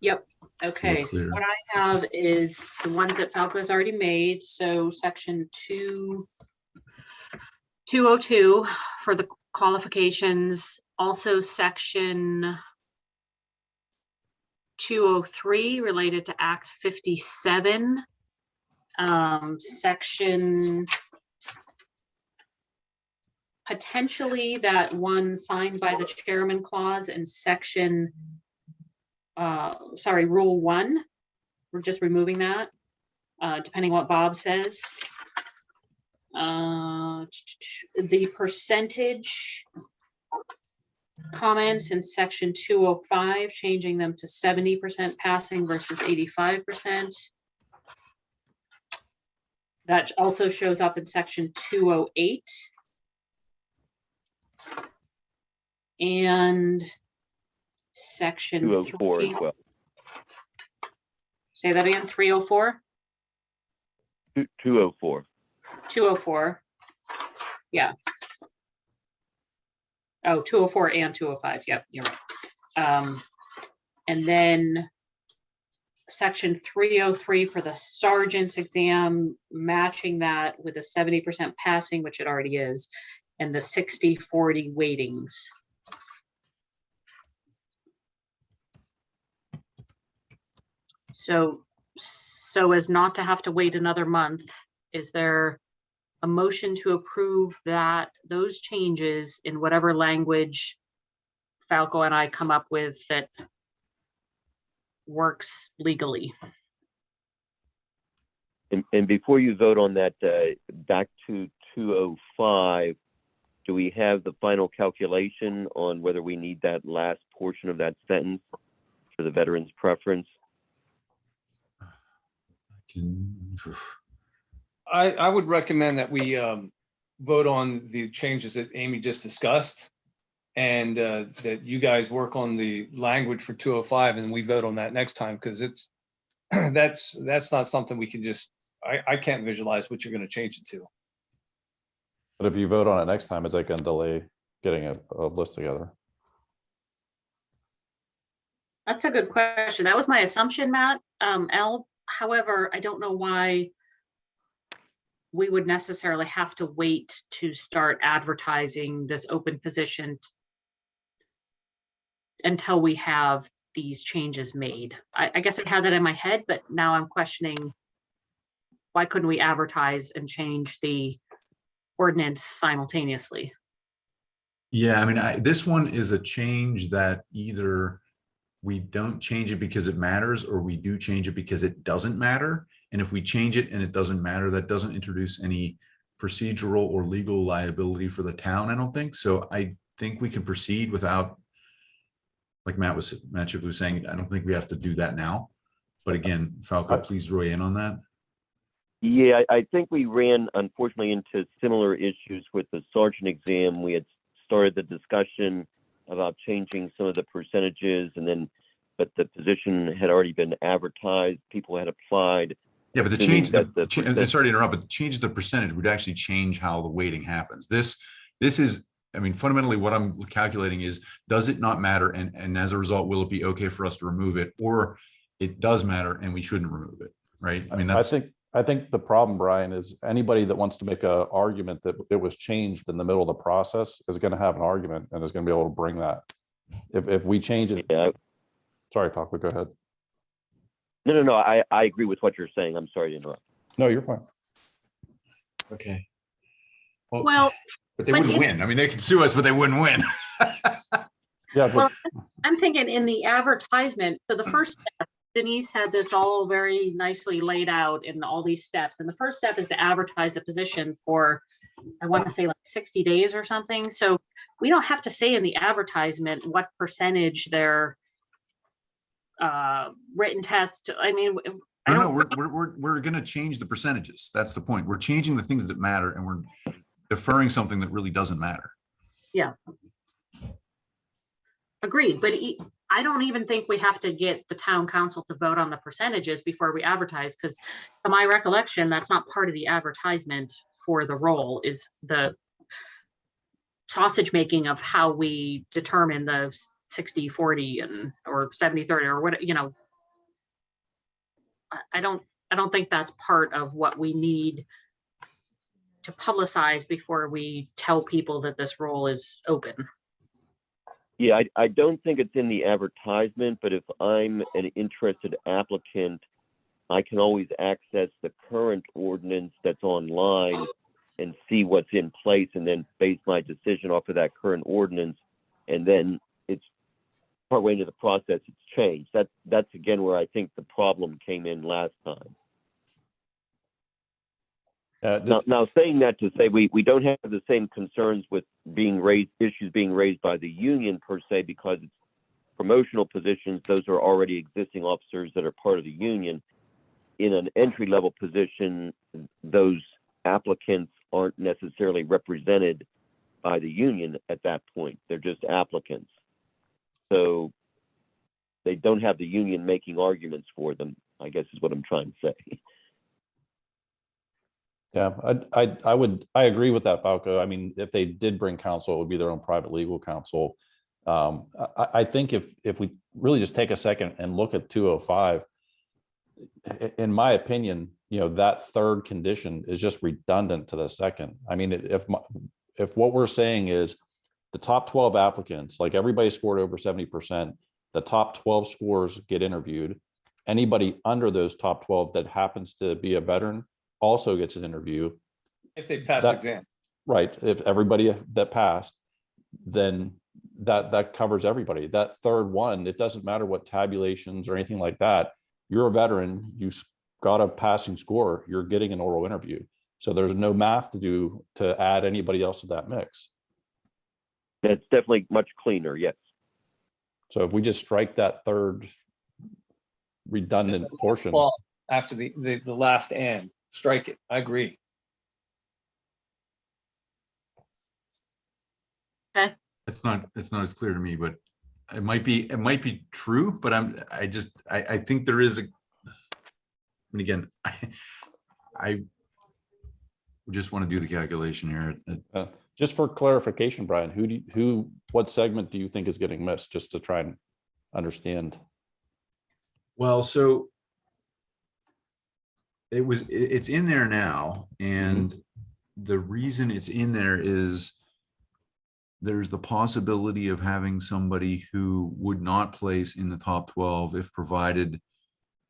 Yep. Okay. So clear. what I have is the ones that Falco has already made. So section 202 for the qualifications. Also section 203 related to Act 57. Section potentially that one signed by the chairman clause in section rule 1. We're just removing that, depending what Bob says. The percentage comments in section 205, changing them to 70% passing versus 85%. That also shows up in section 208. And section 204 as well. Say that again, 304? 204. 204. Yeah. Oh, 204 and 205. Yep, you're right. And then section 303 for the sergeant's exam, matching that with a 70% passing, which it already is, and the 60-40 weightings. So as not to have to wait another month, is there a motion to approve those changes in whatever language Falco and I come up with that works legally? And before you vote on that, back to 205, do we have the final calculation on whether we need that last portion of that sentence for the veteran's preference? I would recommend that we vote on the changes that Amy just discussed, and that you guys work on the language for 205, and we vote on that next time, because it's that's not something we can just. I can't visualize what you're going to change it to. But if you vote on it next time, is that going to delay getting a list together? That's a good question. That was my assumption, Matt. However, I don't know why we would necessarily have to wait to start advertising this open position until we have these changes made. I guess I had that in my head, but now I'm questioning, why couldn't we advertise and change the ordinance simultaneously? Yeah, I mean, this one is a change that either we don't change it because it matters, or we do change it because it doesn't matter. And if we change it and it doesn't matter, that doesn't introduce any procedural or legal liability for the town, I don't think. So I think we can proceed without, like Matt Chip was saying, I don't think we have to do that now. But again, Falco, please weigh in on that. Yeah, I think we ran, unfortunately, into similar issues with the sergeant exam. We had started the discussion about changing some of the percentages, but the position had already been advertised. People had applied. Yeah, but assuming sorry to interrupt, but change the percentage would actually change how the weighting happens. This is, I mean, fundamentally what I'm calculating is, does it not matter? And as a result, will it be okay for us to remove it, or it does matter and we shouldn't remove it, right? I mean, I think the problem, Brian, is anybody that wants to make an argument that it was changed in the middle of the process is going to have an argument and is going to be able to bring that. If we change it, Yeah. Sorry, Falco, go ahead. No. I agree with what you're saying. I'm sorry to interrupt. No, you're fine. okay. Well, But they but wouldn't win. I mean, they could sue us, but they wouldn't win. Yeah, but well, I'm thinking in the advertisement, so the first step, Denise had this all very nicely laid out in all these steps. And the first step is to advertise a position for, I want to say like 60 days or something. So we don't have to say in the advertisement what percentage their written test. I mean, I No, don't. we're going to change the percentages. That's the point. We're changing the things that matter, and we're deferring something that really doesn't matter. Yeah. Agreed, but I don't even think we have to get the town council to vote on the percentages before we advertise, because to my recollection, that's not part of the advertisement for the role, is the sausage making of how we determine the 60-40 and or 70-30 or what, you know. I don't think that's part of what we need to publicize before we tell people that this role is open. Yeah, I don't think it's in the advertisement, but if I'm an interested applicant, I can always access the current ordinance that's online and see what's in place and then base my decision off of that current ordinance. And then it's partway into the process, it's changed. That's again where I think the problem came in last time. Now, saying that to say we don't have the same concerns with issues being raised by the union per se, because it's promotional positions. Those are already existing officers that are part of the union. In an entry-level position, those applicants aren't necessarily represented by the union at that point. They're just applicants. So they don't have the union making arguments for them, I guess is what I'm trying to say. Yeah, I agree with that, Falco. I mean, if they did bring counsel, it would be their own private legal counsel. I think if we really just take a second and look at 205, in my opinion, you know, that third condition is just redundant to the second. I mean, if what we're saying is the top 12 applicants, like everybody scored over 70%, the top 12 scores get interviewed. Anybody under those top 12 that happens to be a veteran also gets an interview. If they pass the exam. Right. If everybody that passed, then that covers everybody. That third one, it doesn't matter what tabulations or anything like that. You're a veteran, you got a passing score, you're getting an oral interview. So there's no math to do to add anybody else to that mix. That's definitely much cleaner, yes. So if we just strike that third redundant portion. Well, after the last and strike it. I agree. Okay. It's not as clear to me, but it might be true, but I think there is and again, I just want to do the calculation here. Just for clarification, Brian, what segment do you think is getting missed, just to try and understand? Well, so it's in there now, and the reason it's in there is there's the possibility of having somebody who would not place in the top 12 if provided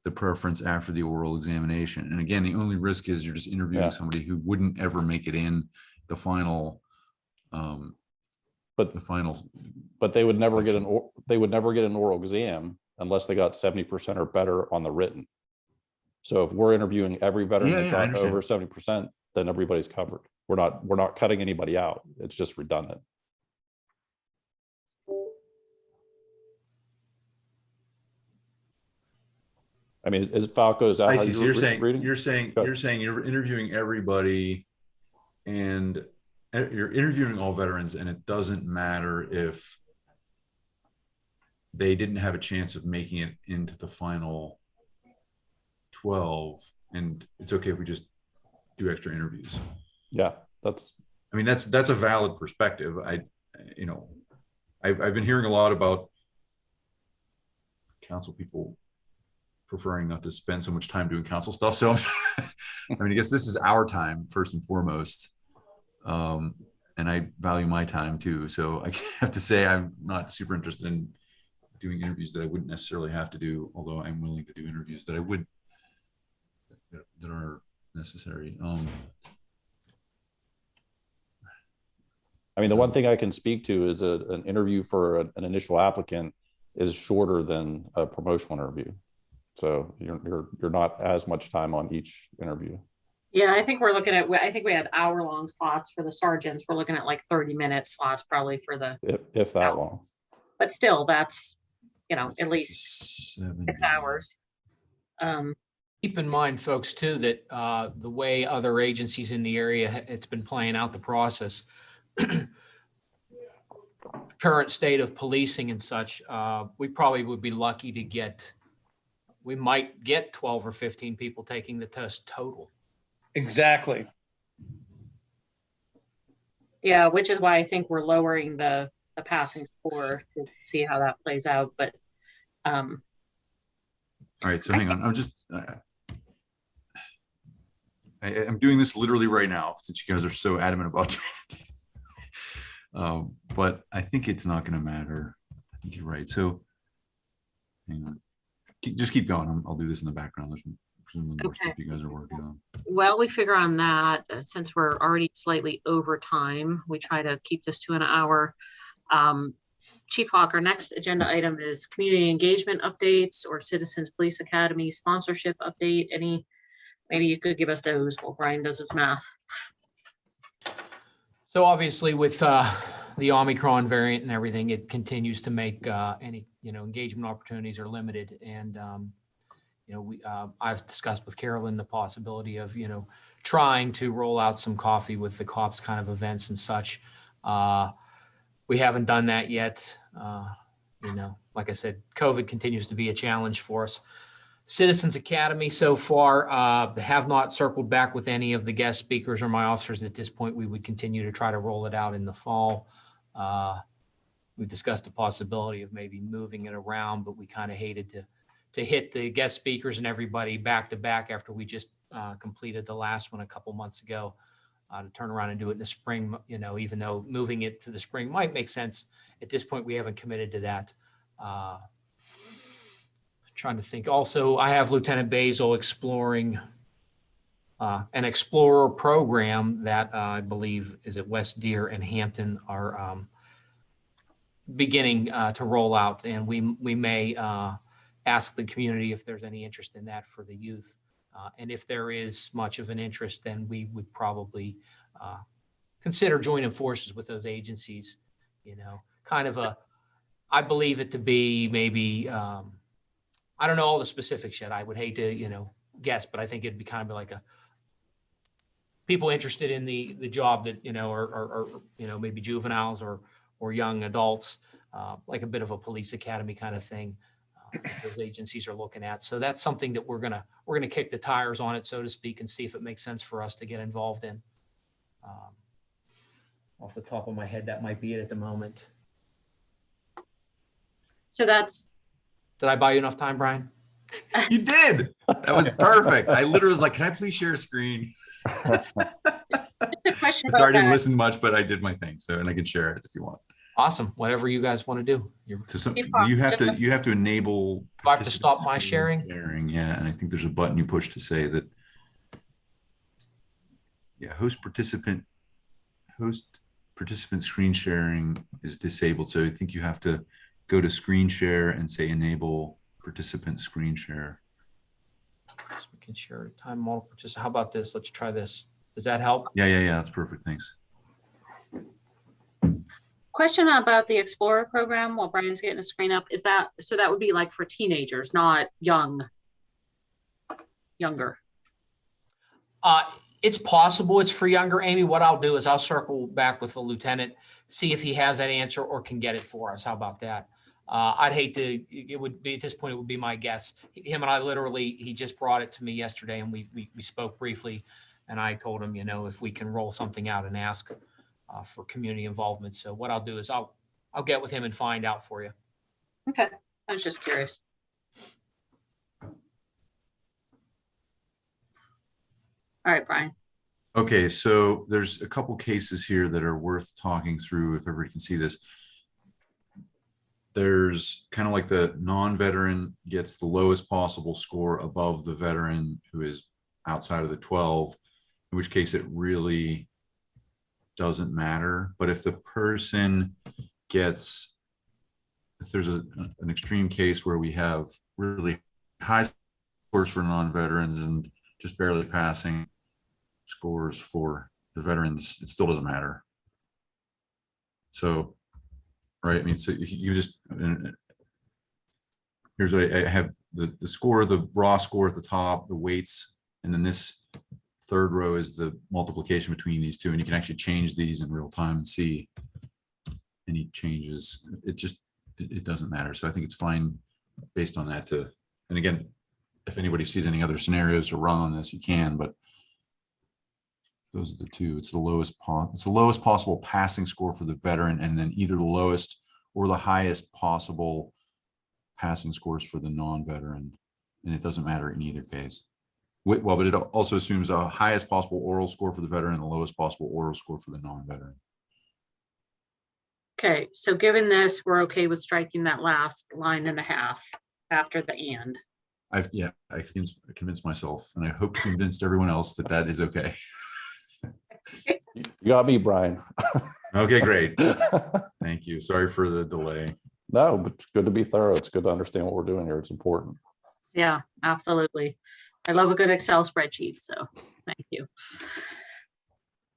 the preference after the oral examination. And again, the only risk is you're just interviewing somebody who wouldn't ever make it in the final but they would never get an oral exam unless they got 70% or better on the written. So if we're interviewing every veteran that got over 70%, then everybody's covered. We're not cutting anybody out. It's just redundant. I mean, is Falco, is that I how see. So you're you're reading? saying Go you're ahead. saying you're interviewing everybody, and you're interviewing all veterans, and it doesn't matter if they didn't have a chance of making it into the final 12, and it's okay if we just do extra interviews. Yeah, that's, I mean, that's a valid perspective. I've been hearing a lot about council people preferring not to spend so much time doing council stuff. So, I mean, I guess this is our time first and foremost. And I value my time too. So I have to say, I'm not super interested in doing interviews that I wouldn't necessarily have to do, although I'm willing to do interviews that I would, that are necessary. I mean, the one thing I can speak to is an interview for an initial applicant is shorter than a promotional interview. So you're not as much time on each interview. Yeah, I think we're looking at, I think we had hour-long slots for the sergeants. We're looking at like 30-minute slots probably for the, If that long. but still, that's, at This least is 6 70. hours. Keep in mind, folks, too, that the way other agencies in the area, it's been playing out the process. Current state of policing and such, we probably would be lucky to get, we might get 12 or 15 people taking the test total. Exactly. Yeah, which is why I think we're lowering the passing score to see how that plays out. But All right, so hang on. I'm just, I'm doing this literally right now since you guys are so adamant about it. But I think it's not going to matter. I think you're right. So hang on. Just keep going. I'll do this in the background. There's presumably more stuff you guys are working on. well, we figure on that since we're already slightly over time, we try to keep this to an hour. Chief Hawk, our next agenda item is community engagement updates or Citizens Police Academy sponsorship update. Maybe you could give us those while Brian does his math. So obviously with the Omicron variant and everything, it continues to make any, engagement opportunities are limited. And, I've discussed with Carolyn the possibility of, trying to roll out some coffee with the cops kind of events and such. We haven't done that yet. Like I said, COVID continues to be a challenge for us. Citizens Academy so far have not circled back with any of the guest speakers or my officers at this point. We would continue to try to roll it out in the fall. We've discussed the possibility of maybe moving it around, but we kind of hated to hit the guest speakers and everybody back to back after we just completed the last one a couple months ago. To turn around and do it in the spring, even though moving it to the spring might make sense. At this point, we haven't committed to that. Trying to think. Also, I have Lieutenant Basil exploring an Explorer program that I believe is at West Deer and Hampton are beginning to roll out. And we may ask the community if there's any interest in that for the youth. And if there is much of an interest, then we would probably consider joining forces with those agencies, I believe it to be maybe, I don't know all the specifics yet. I would hate to, guess, but I think it'd be kind of like people interested in the job that, or maybe juveniles or young adults, like a bit of a police academy kind of thing. Those agencies are looking at. So that's something that we're gonna kick the tires on it, so to speak, and see if it makes sense for us to get involved in. Off the top of my head, that might be it at the moment. So that's. Did I buy you enough time, Brian? You did. That was perfect. I literally was like, can I please share a screen? The question Sorry, I about didn't that. listen much, but I did my thing. So, and I can share it if you want. Awesome. Whatever you guys want to do. So Chief Hawk, you have just to enable. Do I have to stop my sharing? Sharing, yeah. And I think there's a button you push to say that. Yeah, host participant screen sharing is disabled. So I think you have to go to screen share and say enable participant screen share. So we can share time multiple. Just how about this? Let's try this. Does that help? Yeah. That's perfect. Thanks. Question about the Explorer program while Brian's getting the screen up. Is that, so that would be like for teenagers, not younger? It's possible it's for younger, Amy. What I'll do is I'll circle back with the lieutenant, see if he has that answer or can get it for us. How about that? I'd hate to, it would be, at this point, it would be my guess. Him and I literally, he just brought it to me yesterday and we spoke briefly and I told him, if we can roll something out and ask for community involvement. So what I'll do is I'll get with him and find out for you. Okay, I was just curious. All right, Brian. Okay, so there's a couple cases here that are worth talking through if everybody can see this. There's kind of like the non-veteran gets the lowest possible score above the veteran who is outside of the 12, in which case it really doesn't matter. But if the person gets, if there's an extreme case where we have really high scores for non-veterans and just barely passing scores for the veterans, it still doesn't matter. So, right, I mean, so if you just, here's what I have, the score, the raw score at the top, the weights, and then this third row is the multiplication between these two, and you can actually change these in real time and see any changes. It doesn't matter. So I think it's fine based on that to, and again, if anybody sees any other scenarios or run on this, you can, but those are the two. It's the lowest possible passing score for the veteran, and then either the lowest or the highest possible passing scores for the non-veteran, and it doesn't matter in either case. Well, but it also assumes a highest possible oral score for the veteran and the lowest possible oral score for the non-veteran. Okay, so given this, we're okay with striking that last line and a half after the and. I convinced myself, and I hope to convince everyone else that that is okay. You got me, Brian. Okay, great. Thank you. Sorry for the delay. No, but it's good to be thorough. It's good to understand what we're doing here. It's important. Yeah, absolutely. I love a good Excel spreadsheet, so thank you.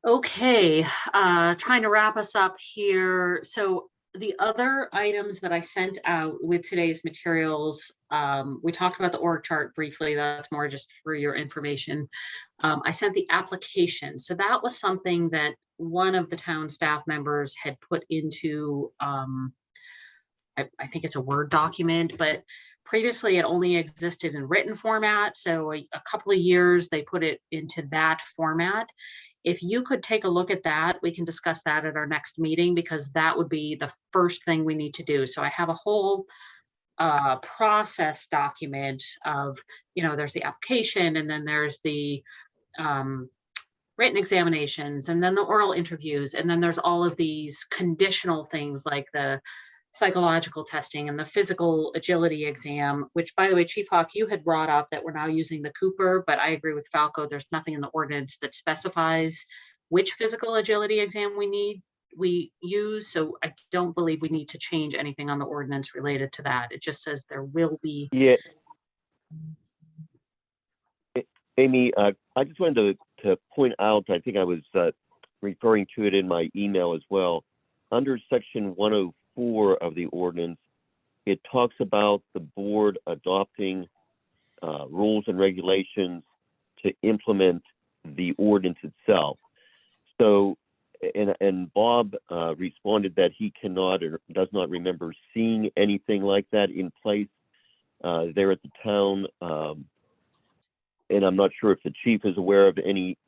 Okay, trying to wrap us up here. So the other items that I sent out with today's materials, we talked about the org chart briefly. That's more just for your information. I sent the application. So that was something that one of the town staff members had put into, I think it's a Word document, but previously it only existed in written format. So a couple of years they put it into that format. If you could take a look at that, we can discuss that at our next meeting, because that would be the first thing we need to do. So I have a whole process document of, there's the application, and then there's the written examinations, and then the oral interviews, and then there's all of these conditional things like the psychological testing and the physical agility exam, which, by the way, Chief Hawk, you had brought up that we're now using the Cooper, but I agree with Falco. There's nothing in the ordinance that specifies which physical agility exam we use. So I don't believe we need to change anything on the ordinance related to that. It just says there will be. Yeah. Amy, I just wanted to point out, I think I was referring to it in my email as well. Under section 104 of the ordinance, it talks about the board adopting rules and regulations to implement the ordinance itself. So, and Bob responded that he cannot or does not remember seeing anything like that in place there at the town. And I'm not sure if the chief is aware of any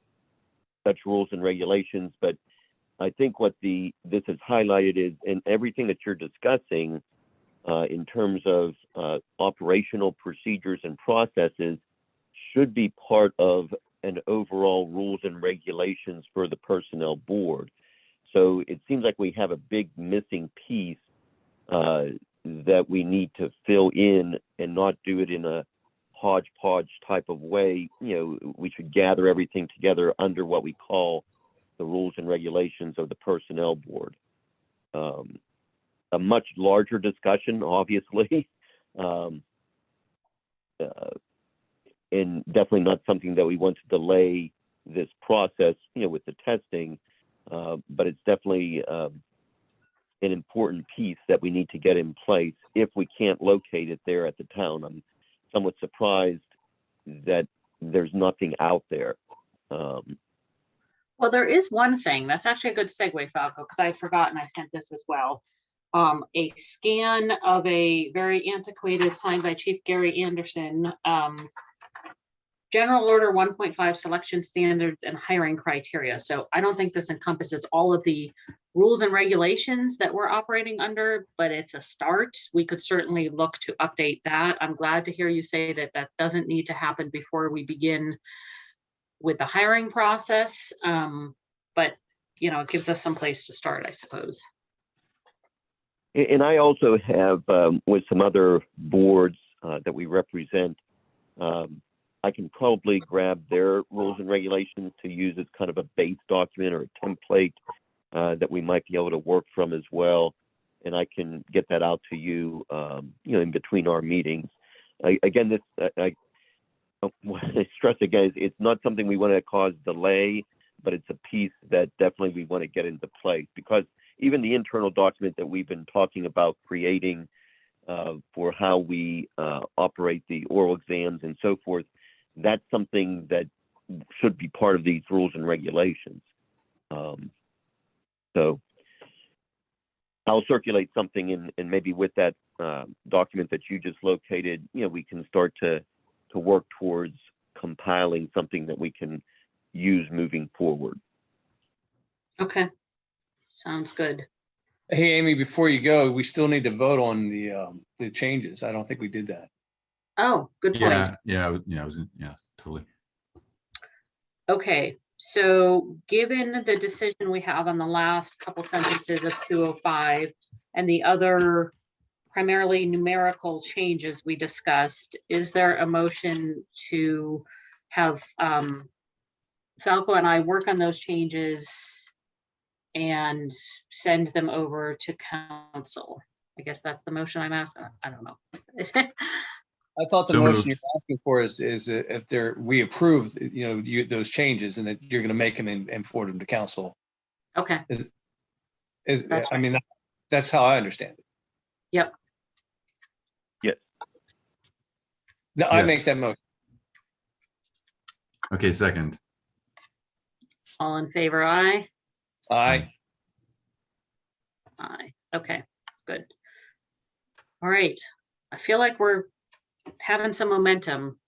such rules and regulations, but I think what this is highlighted is, in everything that you're discussing in terms of operational procedures and processes, should be part of an overall rules and regulations for the personnel board. So it seems like we have a big missing piece that we need to fill in, and not do it in a hodgepodge type of way. We should gather everything together under what we call the rules and regulations of the personnel board. A much larger discussion, obviously, and definitely not something that we want to delay this process, with the testing, but it's definitely an important piece that we need to get in place if we can't locate it there at the town. I'm somewhat surprised that there's nothing out there. Well, there is one thing. That's actually a good segue, Falco, because I had forgotten I sent this as well. A scan of a very antiquated, signed by Chief Gary Anderson, General Order 1.5 selection standards and hiring criteria. So I don't think this encompasses all of the rules and regulations that we're operating under, but it's a start. We could certainly look to update that. I'm glad to hear you say that that doesn't need to happen before we begin with the hiring process. But it gives us some place to start, I suppose. And I also have, with some other boards that we represent, I can probably grab their rules and regulations to use as kind of a base document or a template that we might be able to work from as well. And I can get that out to you, in between our meetings. Again, I stress again, it's not something we want to cause delay, but it's a piece that definitely we want to get into place, because even the internal document that we've been talking about creating for how we operate the oral exams and so forth, that's something that should be part of these rules and regulations. So I'll circulate something, and maybe with that document that you just located, we can start to work towards compiling something that we can use moving forward. Okay, sounds good. Hey, Amy, before you go, we still need to vote on the changes. I don't think we did that. Oh, good point. Yeah, totally. Okay, so given the decision we have on the last couple sentences of 205 and the other primarily numerical changes we discussed, is there a motion to have Falco and I work on those changes and send them over to council? I guess that's the motion I'm asking. I don't know. I thought the So motion moved. you're asking for is if we approve, those changes, and that you're going to make them and forward them to council. Okay, That's I mean, that's how I understand it. yep. Yes. No, I Yes. make that motion. Okay, second. All in favor, aye? Aye. Aye. Okay, good. All right. I feel like we're having some momentum.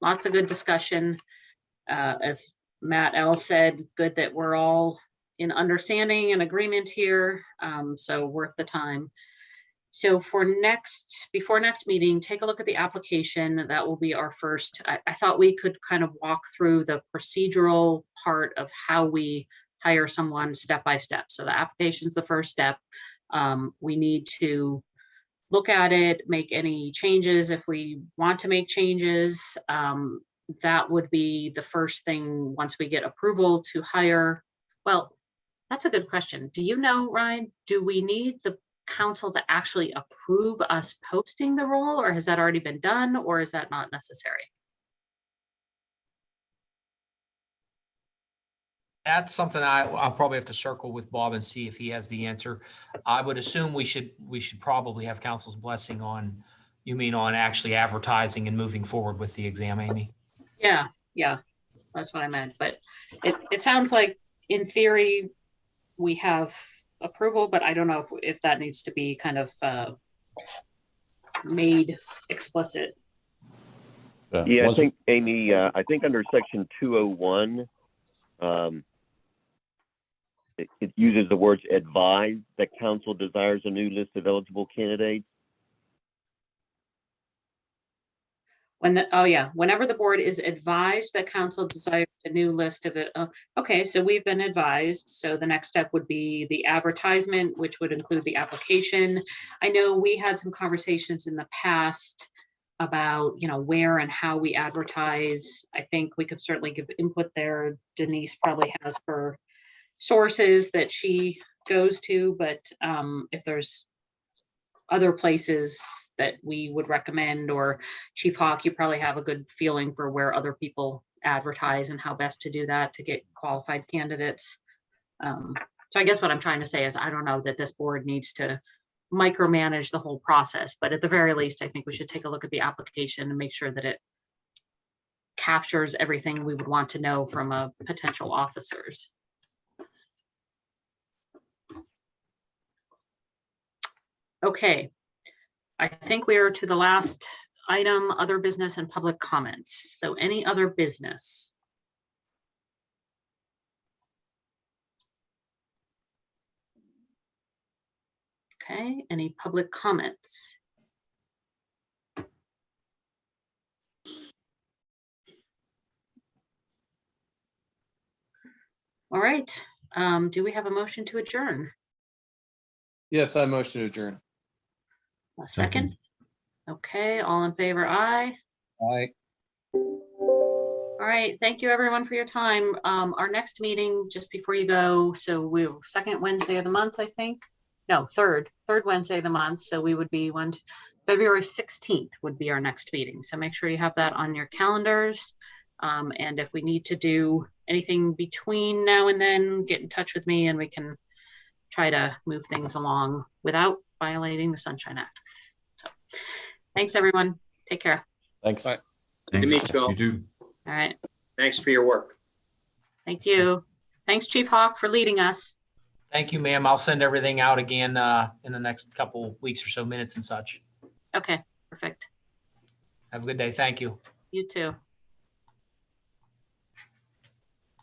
Lots of good discussion. As Matt L. said, good that we're all in understanding and agreement here. So worth the time. So before next meeting, take a look at the application. That will be our first. I thought we could kind of walk through the procedural part of how we hire someone step by step. So the application is the first step. We need to look at it, make any changes if we want to make changes. That would be the first thing once we get approval to hire. Well, that's a good question. Do you know, Ryan, do we need the council to actually approve us posting the role, or has that already been done, or is that not necessary? That's something I'll probably have to circle with Bob and see if he has the answer. I would assume we should probably have council's blessing on, you mean on actually advertising and moving forward with the exam, Amy? Yeah, that's what I meant. But it sounds like in theory we have approval, but I don't know if that needs to be kind of made explicit. Yeah, I Once- think, Amy, I think under section 201, it uses the words advise that council desires a new list of eligible candidates. Whenever the board is advised that council desires a new list of it. Okay, so we've been advised. So the next step would be the advertisement, which would include the application. I know we had some conversations in the past about, where and how we advertise. I think we could certainly give input there. Denise probably has her sources that she goes to, but if there's other places that we would recommend, or Chief Hawk, you probably have a good feeling for where other people advertise and how best to do that to get qualified candidates. So I guess what I'm trying to say is I don't know that this board needs to micromanage the whole process, but at the very least, I think we should take a look at the application and make sure that it captures everything we would want to know from a potential officers. Okay, I think we are to the last item, other business and public comments. So any other business? Okay, any public comments? All right, do we have a motion to adjourn? Yes, I motion to adjourn. A second? Okay, all in favor, aye. Aye. All right, thank you everyone for your time. Our next meeting, just before you go, so we're second Wednesday of the month, I think. No, third Wednesday of the month. So we would be February 16th would be our next meeting. So make sure you have that on your calendars. And if we need to do anything between now and then, get in touch with me and we can try to move things along without violating the Sunshine Act. So thanks everyone. Take care. Thanks. Bye. Good to meet you all. You too. All right. Thanks for your work. Thank you. Thanks, Chief Hawk, for leading us. Thank you, ma'am. I'll send everything out again in the next couple weeks or so, minutes and such. Okay, perfect. Have a good day. Thank you. You too.